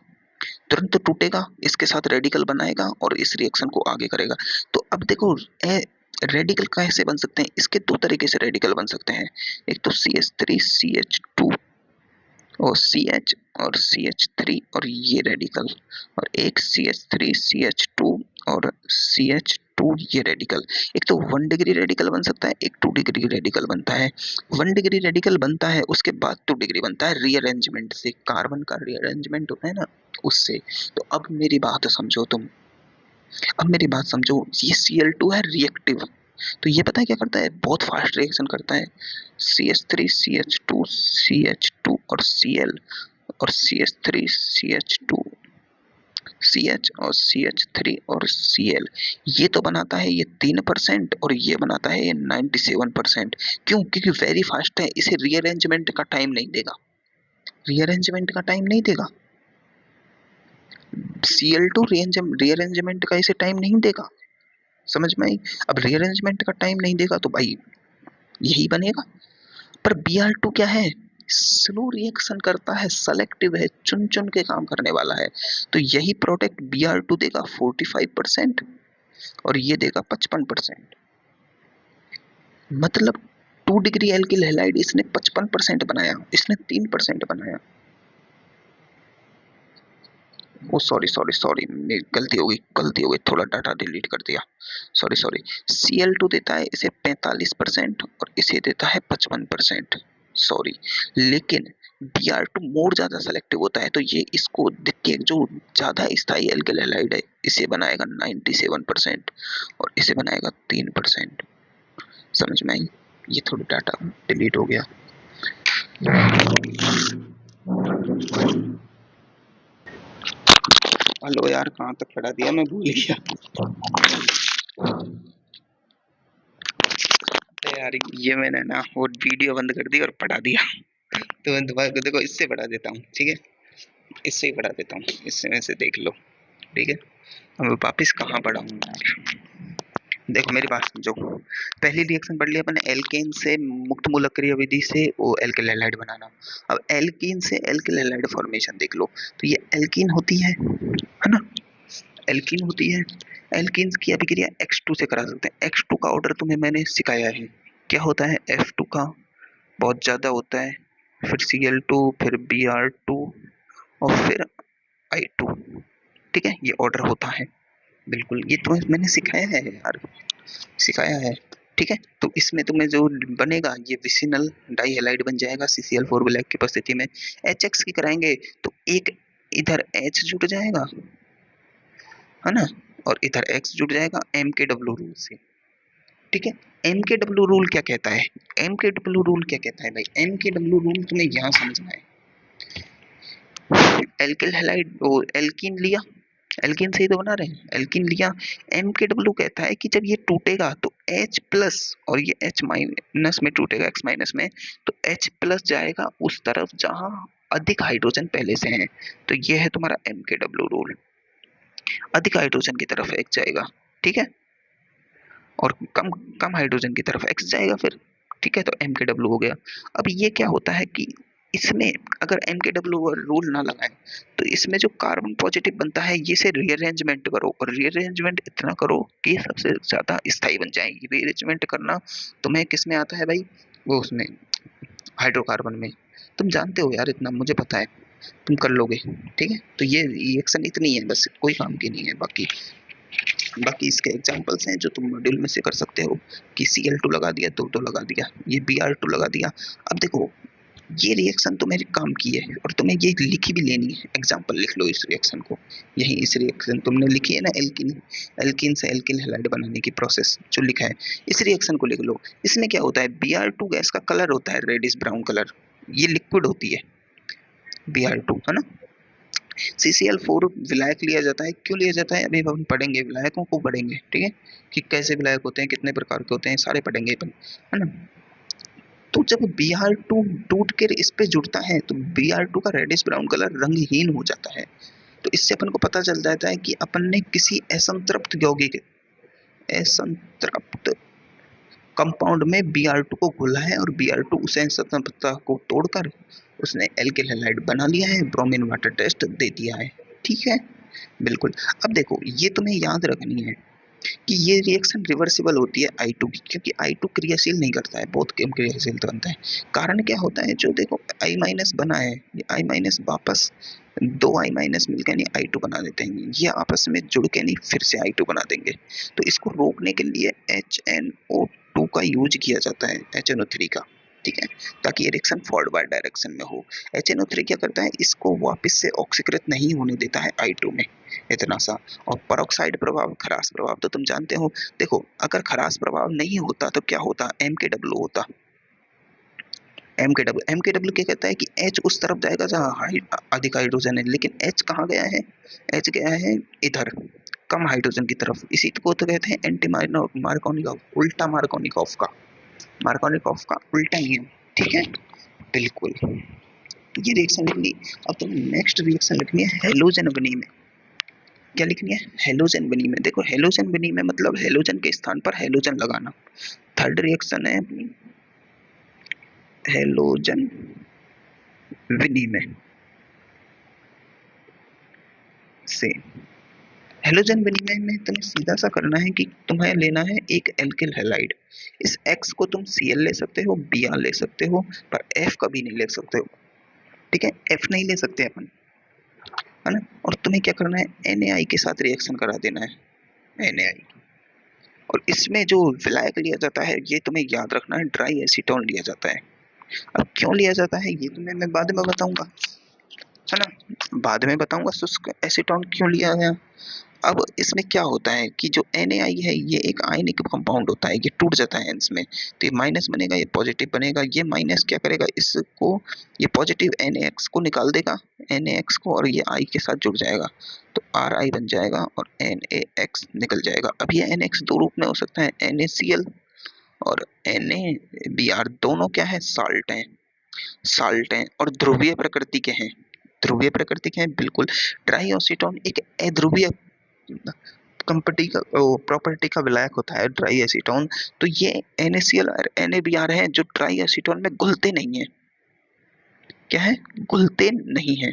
तुरंत टूटेगा, इसके साथ रेडिकल बनाएगा और इस रिएक्शन को आगे करेगा। तो अब देखो रेडिकल कैसे बन सकते हैं, इसके दो तरीके से रेडिकल बन सकते हैं, एक तो CH3 CH2 और CH और CH3 और ये रेडिकल, और एक CH3 CH2 और CH2 टू ये रेडिकल, एक तो 1 डिग्री रेडिकल बन सकता है, एक 2 डिग्री रेडिकल बनता है। 1 डिग्री रेडिकल बनता है, उसके बाद 2 डिग्री बनता है रीअरेंजमेंट से, कार्बन का रीअरेंजमेंट होता है ना उससे। तो अब मेरी बात समझो तुम, अब मेरी बात समझो, ये Cl2 है रिएक्टिव, तो ये पता है क्या करता है, बहुत फास्ट रिएक्शन करता है। CH3 CH2 CH2 और Cl और CH3 CH2 CH और CH3 और Cl, ये तो बनाता है ये 3% और ये बनाता है ये 97%। क्यों? क्योंकि वेरी फास्ट है, इसे रीअरेंजमेंट का टाइम नहीं देगा, रीअरेंजमेंट का टाइम नहीं देगा। Cl2 रीअरेंजमेंट का इसे टाइम नहीं देगा, समझ में आई? अब रीअरेंजमेंट का टाइम नहीं देगा तो भाई यही बनेगा। पर Br2 क्या है, स्लो रिएक्शन करता है, सेलेक्टिव है, चुन चुन के काम करने वाला है। तो यही प्रोडक्ट Br2 देगा 45% और ये देगा 55%। मतलब 2 डिग्री एल्किल हैलाइड इसने 55% बनाया, इसने 3% बनाया। ओ सॉरी सॉरी सॉरी, मेरी गलती हो गई, थोड़ा डाटा डिलीट कर दिया, सॉरी सॉरी। Cl2 देता है इसे 45% और इसे देता है 55%, सॉरी। लेकिन Br2 मोर ज्यादा सेलेक्टिव होता है, तो ये इसको देखिए, जो ज्यादा स्थायी एल्किल हैलाइड है इसे बनाएगा 97% और इसे बनाएगा 3%। समझ में आई? ये थोड़ा डाटा डिलीट हो गया। हेलो यार, कहाँ तक पढ़ा दिया, मैं भूल गया। यार ये मैंने ना वो वीडियो बंद कर दी और पढ़ा दिया, तो मैं दोबारा देखो इससे पढ़ा देता हूँ, ठीक है? इससे ही पढ़ा देता हूँ, इससे में से देख लो, ठीक है? अब वापिस कहाँ पढ़ा हूँ? देखो मेरी बात समझो, पहली रिएक्शन पढ़ लिया अपने, एल्केन से मुक्त मूलक क्रिया विधि से वो एल्किल हैलाइड बनाना। अब एल्कीन से एल्किल हैलाइड फॉर्मेशन देख लो, तो ये एल्कीन होती है ना? एल्कीन होती है, एल्कीन्स की अभिक्रिया X2 से करा सकते हैं। X2 का ऑर्डर तुम्हें मैंने सिखाया है, क्या होता है? F2 का बहुत ज्यादा होता है, फिर Cl2, फिर Br2 और फिर I2, ठीक है? ये ऑर्डर होता है, बिल्कुल, ये तुम्हें मैंने सिखाया है यार, सिखाया है, ठीक है? तो इसमें तुम्हें जो बनेगा ये विसिनल डाइहैलाइड बन जाएगा CCl4 ब्लैक की उपस्थिति में। HX की कराएंगे तो एक इधर H जुड़ जाएगा, है ना? और इधर X जुड़ जाएगा MKW रूल से, ठीक है? MKW रूल क्या कहता है? MKW रूल क्या कहता है भाई? MKW रूल तुम्हें यहाँ समझना है। एल्किल हैलाइड वो एल्कीन लिया, एल्कीन से ही तो बना रहे हैं, एल्कीन लिया, MKW कहता है कि जब ये टूटेगा तो H प्लस और ये H माइनस में टूटेगा, X माइनस में, तो H प्लस जाएगा उस तरफ जहां अधिक हाइड्रोजन पहले से हैं। तो ये है तुम्हारा MKW रूल, अधिक हाइड्रोजन की तरफ X जाएगा, ठीक है? और कम कम हाइड्रोजन की तरफ X जाएगा फिर, ठीक है? तो MKW हो गया। अब ये क्या होता है कि इसमें अगर MKW रूल ना लगाएं तो इसमें जो कार्बन पॉजिटिव बनता है ये से रीअरेंजमेंट करो, और रीअरेंजमेंट इतना करो कि सबसे ज्यादा स्थायी बन जाएगी। रीअरेंजमेंट करना तुम्हें किस में आता है भाई? वो उसमें हाइड्रोकार्बन में। तुम जानते हो यार, इतना मुझे पता है, तुम कर लोगे, ठीक है? तो ये रिएक्शन इतनी है बस, कोई काम की नहीं है। बाकी बाकी इसके एग्जांपल्स हैं जो तुम मॉड्यूल में से कर सकते हो कि Cl2 लगा दिया, तो लगा दिया, ये Br2 लगा दिया। अब देखो ये रिएक्शन तो मेरे काम की है और तुम्हें ये लिखी भी लेनी है, एग्जांपल लिख लो इस रिएक्शन को। यही इस रिएक्शन तुमने लिखी है ना, एल्कीन, एल्कीन से एल्किल हैलाइड बनाने की प्रोसेस जो लिखा है, इस रिएक्शन को लिख लो। इसमें क्या होता है, Br2 गैस का कलर होता है रेडिश ब्राउन कलर, ये लिक्विड होती है Br2, है ना? CCl4 विलायक लिया जाता है, क्यों लिया जाता है अभी हम पढ़ेंगे, विलायकों को पढ़ेंगे, ठीक है? कि कैसे विलायक होते हैं, कितने प्रकार के होते हैं, सारे पढ़ेंगे अपन, है ना? तो जब Br2 टूट कर इस पे जुड़ता है तो Br2 का रेडिश ब्राउन कलर रंगहीन हो जाता है। तो इससे अपन को पता चल जाता है कि अपन ने किसी असंतृप्त यौगिक, असंतृप्त कंपाउंड में Br2 को घोला है और Br2 उस असंतृप्तता को तोड़कर उसने एल्किल हैलाइड बना लिया है, ब्रोमीन वाटर टेस्ट दे दिया है, ठीक है? बिल्कुल। अब देखो ये तुम्हें याद रखनी है, कि ये रिएक्शन रिवर्सिबल होती है I2 की, क्योंकि I2 क्रियाशील नहीं करता है, बहुत कम क्रियाशील बनता है। कारण क्या होता है, जो देखो I माइनस बना है, ये I माइनस वापस दो I माइनस मिलकर नहीं I2 बना देते हैं, ये आपस में जुड़ के नहीं फिर से I2 बना देंगे। तो इसको रोकने के लिए HNO2 का यूज किया जाता है, HNO3 का, ठीक है, ताकि ये रिएक्शन फॉरवर्ड डायरेक्शन में हो। HNO3 क्या करता है, इसको वापस से ऑक्सीकृत नहीं होने देता है I2 में, इतना सा। और परोक्साइड प्रभाव, खराश प्रभाव तो तुम जानते हो। देखो अगर खराश प्रभाव नहीं होता तो क्या होता, MkW होता। MkW क्या कहता है कि H उस तरफ जाएगा जहाँ अधिक हाइड्रोजन है, लेकिन H कहाँ गया है, H गया है इधर कम हाइड्रोजन की तरफ। इसी को तो कहते हैं एंटी मार्कोनिकॉफ, उल्टा मार्कोनिकॉफ का, मार्कोनिकॉफ का उल्टा नियम, ठीक है, बिल्कुल। ये रिएक्शन लिखनी। अब तुम नेक्स्ट रिएक्शन लिखनी है हेलोजन बनी में। क्या लिखनी है, हेलोजन बनी में। देखो हेलोजन बनी में मतलब हेलोजन के स्थान पर हेलोजन लगाना। थर्ड रिएक्शन है अपनी हेलोजन बनी में से। हेलोजन बनी में तुम्हें सीधा सा करना है कि तुम्हें लेना है एक एल्किल हैलाइड। इस X को तुम Cl ले सकते हो, Br ले सकते हो, पर F कभी नहीं ले सकते हो, ठीक है, F नहीं ले सकते अपन, है ना। और तुम्हें क्या करना है, Na के साथ रिएक्शन करा देना है, Na। और इसमें जो विलायक लिया जाता है ये तुम्हें याद रखना है, ड्राई एसीटोन लिया जाता है। अब क्यों लिया जाता है ये तुम्हें मैं बाद में बताऊंगा, है ना, बाद में बताऊंगा शुष्क एसीटोन क्यों लिया गया। अब इसमें क्या होता है कि जो NaI है ये एक आयनिक कंपाउंड होता है, ये टूट जाता है एंस में, तो ये माइनस बनेगा, ये पॉजिटिव बनेगा, ये माइनस क्या करेगा इसको, ये पॉजिटिव NaX को निकाल देगा, NaX को, और ये I के साथ जुड़ जाएगा, तो Ri बन जाएगा और NaX निकल जाएगा। अब ये NaX दो रूप में हो सकता है, NaCl और NaBr, दोनों क्या है, साल्ट हैं, साल्ट हैं और ध्रुवीय प्रकृति के हैं। ध्रुवीय प्रकृति के हैं, बिल्कुल। ट्राई एसीटोन एक अध्रुवीय प्रॉपर्टी का विलायक होता है, ट्राई एसीटोन। तो ये NaCl और NaBr है जो ट्राई एसीटोन में घुलते नहीं है। क्या है, घुलते नहीं है।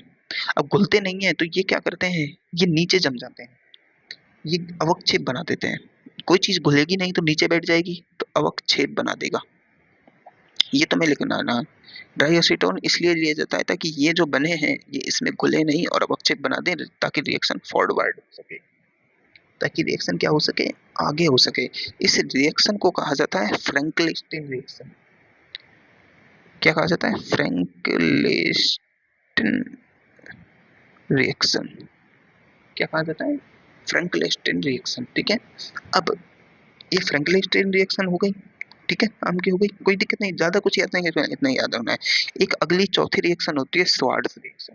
अब घुलते नहीं है तो ये क्या करते हैं, ये नीचे जम जाते हैं, ये अवक्षेप बना देते हैं। कोई चीज घुलेगी नहीं तो नीचे बैठ जाएगी, तो अवक्षेप बना देगा। ये तुम्हें लिखना ना, ड्राई एसीटोन इसलिए लिया जाता है ताकि ये जो बने हैं ये इसमें घुले नहीं और अवक्षेप बना दें, ताकि रिएक्शन फॉरवर्ड हो सके, ताकि रिएक्शन क्या हो सके, आगे हो सके। इस रिएक्शन को कहा जाता है फ्रैंकलिस्टिन रिएक्शन। क्या कहा जाता है, फ्रैंकलिस्टिन रिएक्शन। क्या कहा जाता है, फ्रैंकलिस्टिन रिएक्शन, ठीक है। अब ये फ्रैंकलिस्टिन रिएक्शन हो गई, ठीक है, आम की हो गई, कोई दिक्कत नहीं, ज्यादा कुछ याद नहीं है, इतना याद रखना है। एक अगली चौथी रिएक्शन होती है स्वार्ट्ज रिएक्शन,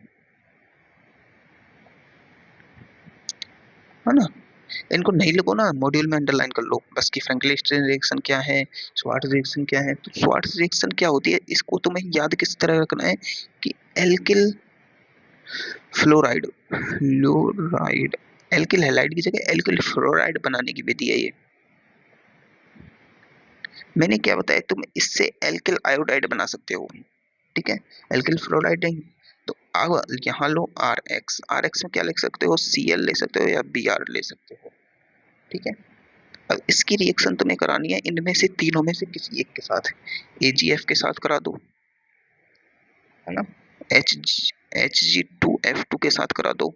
है ना। इनको नहीं लिखो ना, मॉड्यूल में अंडरलाइन कर लो बस कि फ्रैंकलिस्टिन रिएक्शन क्या है, स्वार्ट्ज रिएक्शन क्या है। तो स्वार्ट्ज रिएक्शन क्या होती है, इसको तुम्हें याद किस तरह रखना है कि alkyl fluoride, fluoride, alkyl halide की जगह एल्किल फ्लोराइड बनाने की विधि है ये। मैंने क्या बताया, तुम इससे एल्किल आयोडाइड बना सकते हो, ठीक है, एल्किल फ्लोराइड नहीं। तो अब यहाँ लो RX, RX में क्या लिख सकते हो, Cl ले सकते हो या Br ले सकते हो, ठीक है। अब इसकी रिएक्शन तुम्हें करानी है इनमें से तीनों में से किसी एक के साथ, AgF के साथ करा दो, है ना, Hg2F2 के साथ करा दो,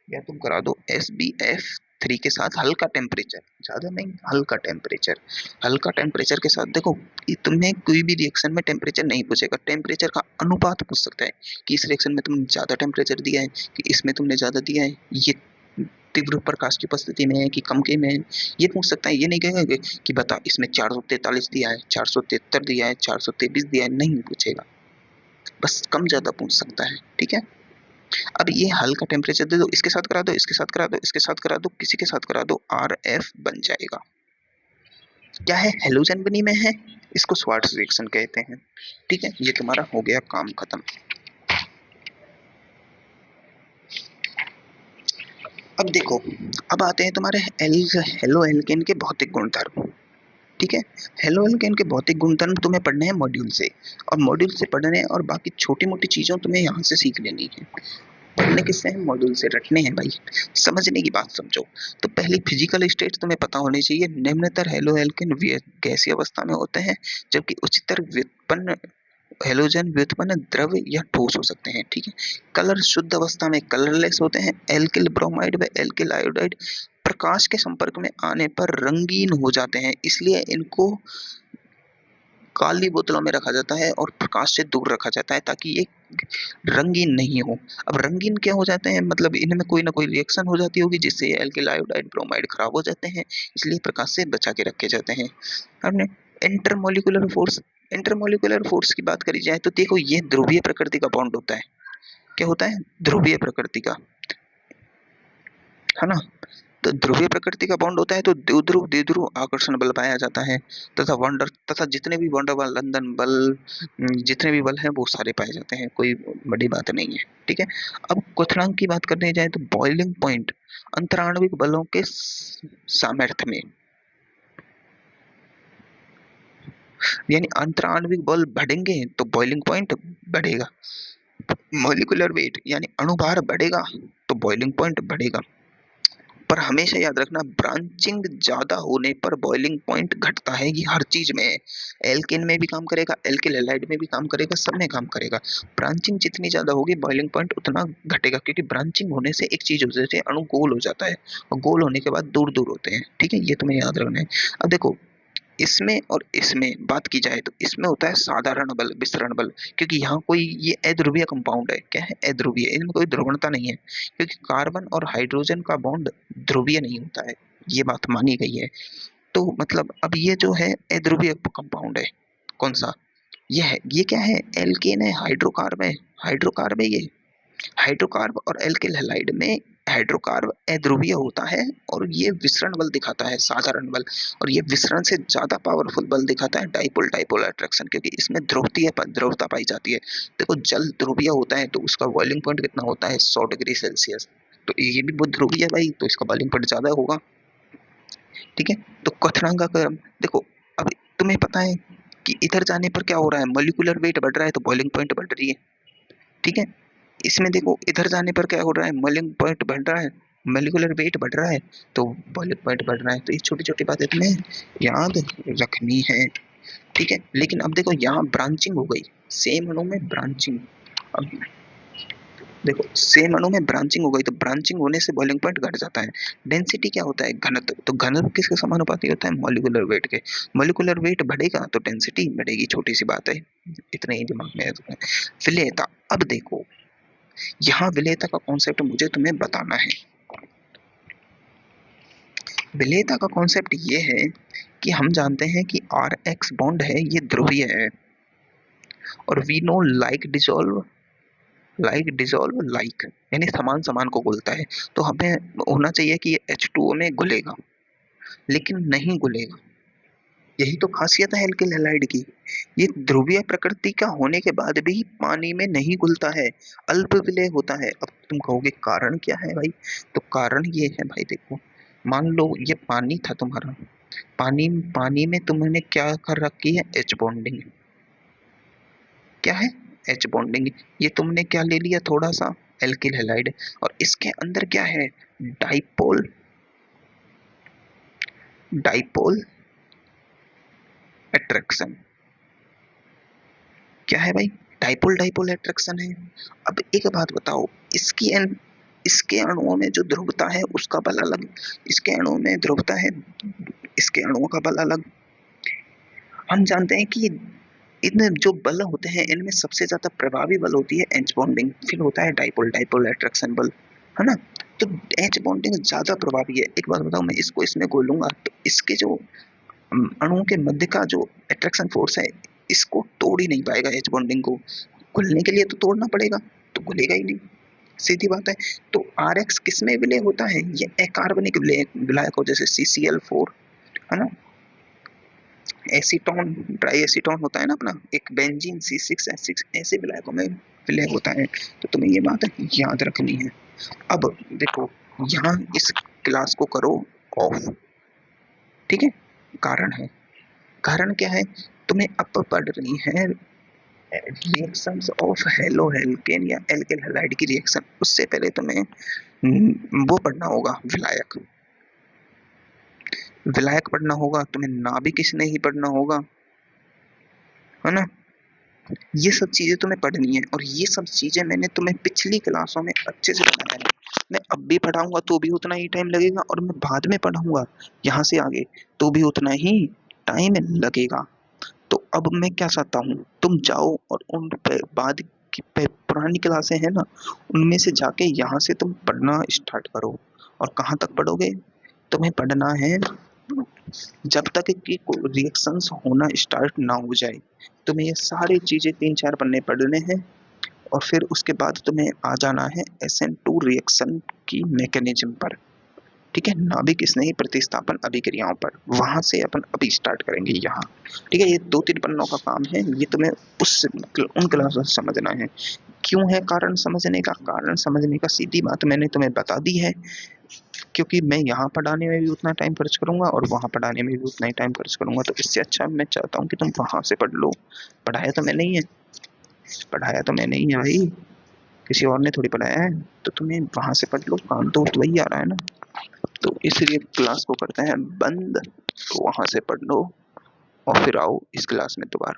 या तुम करा दो SbF3 के साथ, हल्का टेम्परेचर, ज्यादा नहीं, हल्का टेम्परेचर। हल्का टेम्परेचर के साथ देखो, तुम्हें कोई भी रिएक्शन में टेम्परेचर नहीं पूछेगा, टेम्परेचर का अनुपात पूछ सकता है कि इस रिएक्शन में तुमने ज्यादा टेम्परेचर दिया है कि इसमें तुमने ज्यादा दिया है, ये तीव्र प्रकाश की उपस्थिति में है कि कम के में है, ये पूछ सकता है। ये नहीं कहेगा कि बता इसमें 443 दिया है, 473 दिया है, 423 दिया है, नहीं पूछेगा, बस कम ज्यादा पूछ सकता है, ठीक है। अब ये हल्का टेम्परेचर दे दो, इसके साथ करा दो, इसके साथ करा दो, इसके साथ करा दो, किसी के साथ करा दो, RF बन जाएगा। क्या है, हेलोजन बनी में है, इसको स्वार्ट्ज रिएक्शन कहते हैं, ठीक है। ये तुम्हारा हो गया काम खत्म। अब देखो, अब आते हैं तुम्हारे हेलो एल्केन के भौतिक गुणधर्म, ठीक है। हेलो एल्केन के भौतिक गुणधर्म तुम्हें पढ़ने हैं मॉड्यूल से, और मॉड्यूल से पढ़ने और बाकी छोटी मोटी चीजों तुम्हें यहाँ से सीख लेनी है। पढ़ने किससे हैं? मॉड्यूल से। रटने हैं भाई, समझने की बात समझो। तो पहली फिजिकल स्टेट तुम्हें पता होनी चाहिए। निम्नतर हेलो एल्केन गैसीय अवस्था में होते हैं, जबकि उच्चतर व्युत्पन्न हेलोजन व्युत्पन्न द्रव या ठोस हो सकते हैं। ठीक है। कलर शुद्ध अवस्था में कलरलेस होते हैं। एल्किल ब्रोमाइड व एल्किल आयोडाइड प्रकाश के संपर्क में आने पर रंगीन हो जाते हैं, इसलिए इनको काली बोतलों में रखा जाता है और प्रकाश से दूर रखा जाता है ताकि ये रंगीन नहीं हो। अब रंगीन क्या हो जाते हैं, मतलब इनमें कोई ना कोई रिएक्शन हो जाती होगी जिससे एल्किल आयोडाइड ब्रोमाइड खराब हो जाते हैं, इसलिए प्रकाश से बचा के रखे जाते हैं। हमने इंटरमोलिकुलर फोर्स, इंटरमोलिकुलर फोर्स की बात करी जाए तो देखो ये ध्रुवीय प्रकृति का बॉन्ड होता है। क्या होता है? ध्रुवीय प्रकृति का, है ना। तो ध्रुवीय प्रकृति का बॉन्ड होता है तो द्विध्रुव द्विध्रुव आकर्षण बल पाया जाता है, तथा वंडर तथा जितने भी वंडर बल, लंदन बल, जितने भी बल हैं वो सारे पाए जाते हैं, कोई बड़ी बात नहीं है। ठीक है। अब क्वथनांक की बात करने जाए तो बॉइलिंग पॉइंट अंतराण्विक बलों के सामर्थ्य में, यानी अंतराण्विक बल बढ़ेंगे तो बॉइलिंग पॉइंट बढ़ेगा। मॉलिक्यूलर वेट यानी अणुभार बढ़ेगा तो बॉइलिंग पॉइंट बढ़ेगा। पर हमेशा याद रखना, ब्रांचिंग ज्यादा होने पर बॉइलिंग पॉइंट घटता है। ये हर चीज में है, एल्केन में भी काम करेगा, एल्किल हैलाइड में भी काम करेगा, सब में काम करेगा। ब्रांचिंग जितनी ज्यादा होगी बॉइलिंग पॉइंट उतना घटेगा, क्योंकि ब्रांचिंग होने से एक चीज हो जाती है, अणु गोल हो जाता है, और गोल होने के बाद दूर दूर होते हैं। ठीक है, ये तुम्हें याद रखना है। अब देखो, इसमें और इसमें बात की जाए तो इसमें होता है साधारण बल, विसरण बल, क्योंकि यहाँ कोई ये अध्रुवीय कंपाउंड है। क्या है? अध्रुवीय, इनमें कोई ध्रुवणता नहीं है, क्योंकि कार्बन और हाइड्रोजन का बॉन्ड ध्रुवीय नहीं होता है, ये बात मानी गई है। तो मतलब अब ये जो है अध्रुवीय कंपाउंड है, कौन सा? ये है, ये क्या है? एल्केन है, हाइड्रोकार्ब है, हाइड्रोकार्ब है ये। हाइड्रोकार्ब और एल्किल हैलाइड में हाइड्रोकार्ब अध्रुवीय होता है और ये विसरण बल दिखाता है, साधारण बल, और ये विसरण से ज्यादा पावरफुल बल दिखाता है, डाइपोल डाइपोल अट्रैक्शन, क्योंकि इसमें ध्रुवता पाई जाती है। देखो, जल ध्रुवीय होता है तो उसका बॉइलिंग पॉइंट कितना होता है? 100 डिग्री सेल्सियस। तो ये भी बहुत ध्रुवीय है भाई, तो इसका बॉइलिंग पॉइंट ज्यादा होगा। ठीक है। तो क्वथनांक का क्रम देखो, अब तुम्हें पता है कि इधर जाने पर क्या हो रहा है, मॉलिक्यूलर वेट बढ़ रहा है तो बॉइलिंग पॉइंट बढ़ रही है। ठीक है। इसमें देखो, इधर जाने पर क्या हो रहा है, बॉइलिंग पॉइंट बढ़ रहा है, मॉलिक्यूलर वेट बढ़ रहा है, तो बॉइलिंग पॉइंट बढ़ रहा है। तो ये छोटी छोटी बातें तुम्हें याद रखनी है। ठीक है। लेकिन अब देखो, यहाँ ब्रांचिंग हो गई, सेम अणु में ब्रांचिंग। अब देखो, सेम अणु में ब्रांचिंग हो गई, तो ब्रांचिंग होने से बॉइलिंग पॉइंट घट जाता है। डेंसिटी क्या होता है? घनत्व। तो घनत्व किसके समानुपाती होता है? मॉलिक्यूलर वेट के। मॉलिक्यूलर वेट बढ़ेगा तो डेंसिटी बढ़ेगी, छोटी सी बात है, इतना ही दिमाग में है। विलेयता, अब देखो, यहाँ विलेयता का कॉन्सेप्ट मुझे तुम्हें बताना है। विलेयता का कॉन्सेप्ट ये है कि हम जानते हैं कि आर एक्स बॉन्ड है, ये ध्रुवीय है, और we know like dissolve like, यानी समान समान को घुलता है। तो हमें होना चाहिए कि ये H2O में घुलेगा, लेकिन नहीं घुलेगा। यही तो खासियत है एल्किल हैलाइड की। ये ध्रुवीय प्रकृति का होने के बाद भी पानी में नहीं घुलता है, अल्प विलेय होता है। अब तुम कहोगे कारण क्या है भाई? तो कारण ये है भाई, देखो, मान लो ये पानी था तुम्हारा, पानी पानी में तुमने क्या कर रखी है? H bonding. क्या है? H bonding. ये तुमने क्या ले लिया? थोड़ा सा एल्किल हैलाइड। और इसके अंदर क्या है? Dipole, dipole attraction. क्या है भाई? डाइपोल डाइपोल अट्रैक्शन है। अब एक बात बताओ, इसके अणुओं में जो ध्रुवता है उसका बल अलग, इसके अणुओं में ध्रुवता है, इसके अणुओं का बल अलग। हम जानते हैं कि इनमें जो बल होते हैं, इनमें सबसे ज्यादा प्रभावी बल होती है एच बॉन्डिंग, फिर होता है डाइपोल डाइपोल अट्रैक्शन बल, है ना। तो एच बॉन्डिंग ज्यादा प्रभावी है। एक बात बताओ, मैं इसको इसमें घोलूंगा तो इसके जो अणुओं के मध्य का जो अट्रैक्शन फोर्स है, इसको तोड़ ही नहीं पाएगा एच बॉन्डिंग को। घुलने के लिए तो तोड़ना पड़ेगा, तो घुलेगा ही नहीं, सीधी बात है। तो आर एक्स किस में विलय होता है? ये अकार्बनिक विलायक हो, जैसे CCl4, है ना। एसीटोन, ट्राई एसीटोन होता है ना अपना, एक बेंजीन C6H6, ऐसे विलायकों में विलय होता है। तो तुम्हें ये बात याद रखनी है। अब देखो, यहाँ इस क्लास को करो ऑफ। ठीक है। कारण है, कारण क्या है? तुम्हें अब पढ़ रही है रिएक्शंस ऑफ हेलो हेल्केन या एल्केल हैलाइड की रिएक्शन, उससे पहले तुम्हें वो पढ़ना होगा, विलायक। विलायक पढ़ना होगा, तुम्हें नाभिक स्नेही पढ़ना होगा, है ना। ये सब चीजें तुम्हें पढ़नी है, और ये सब चीजें मैंने तुम्हें पिछली क्लासों में अच्छे से पढ़ाया है। मैं अब भी पढ़ाऊंगा तो भी उतना ही टाइम लगेगा, और मैं बाद में पढ़ाऊंगा यहाँ से आगे तो भी उतना ही टाइम लगेगा। तो अब मैं क्या चाहता हूँ, तुम जाओ और उन बाद की पुरानी क्लासें हैं ना, उनमें से जाके यहाँ से तुम पढ़ना स्टार्ट करो। और कहाँ तक पढ़ोगे, तुम्हें पढ़ना है जब तक कि रिएक्शंस होना स्टार्ट ना हो जाए। तुम्हें ये सारी चीजें 3-4 पन्ने पढ़ने हैं, और फिर उसके बाद तुम्हें आ जाना है SN2 रिएक्शन की मैकेनिज्म पर। ठीक है, नाभिक स्नेही प्रतिस्थापन अभिक्रियाओं पर, वहां से अपन अभी स्टार्ट करेंगे यहाँ। ठीक है, ये 2-3 पन्नों का काम है, ये तुम्हें उन क्लासों से समझना है। क्यों है कारण समझने का, कारण समझने का सीधी बात मैंने तुम्हें बता दी है, क्योंकि मैं यहाँ पढ़ाने में भी उतना टाइम खर्च करूंगा और वहां पढ़ाने में भी उतना ही टाइम खर्च करूंगा, तो इससे अच्छा मैं चाहता हूँ कि तुम वहां से पढ़ लो। पढ़ाया तो मैंने ही है, पढ़ाया तो मैंने ही है भाई, किसी और ने थोड़ी पढ़ाया है। तो तुम्हें वहां से पढ़ लो, काम तो वही आ रहा है ना। तो इसलिए क्लास को करते हैं बंद, तो वहां से पढ़ लो और फिर आओ इस क्लास में दोबारा।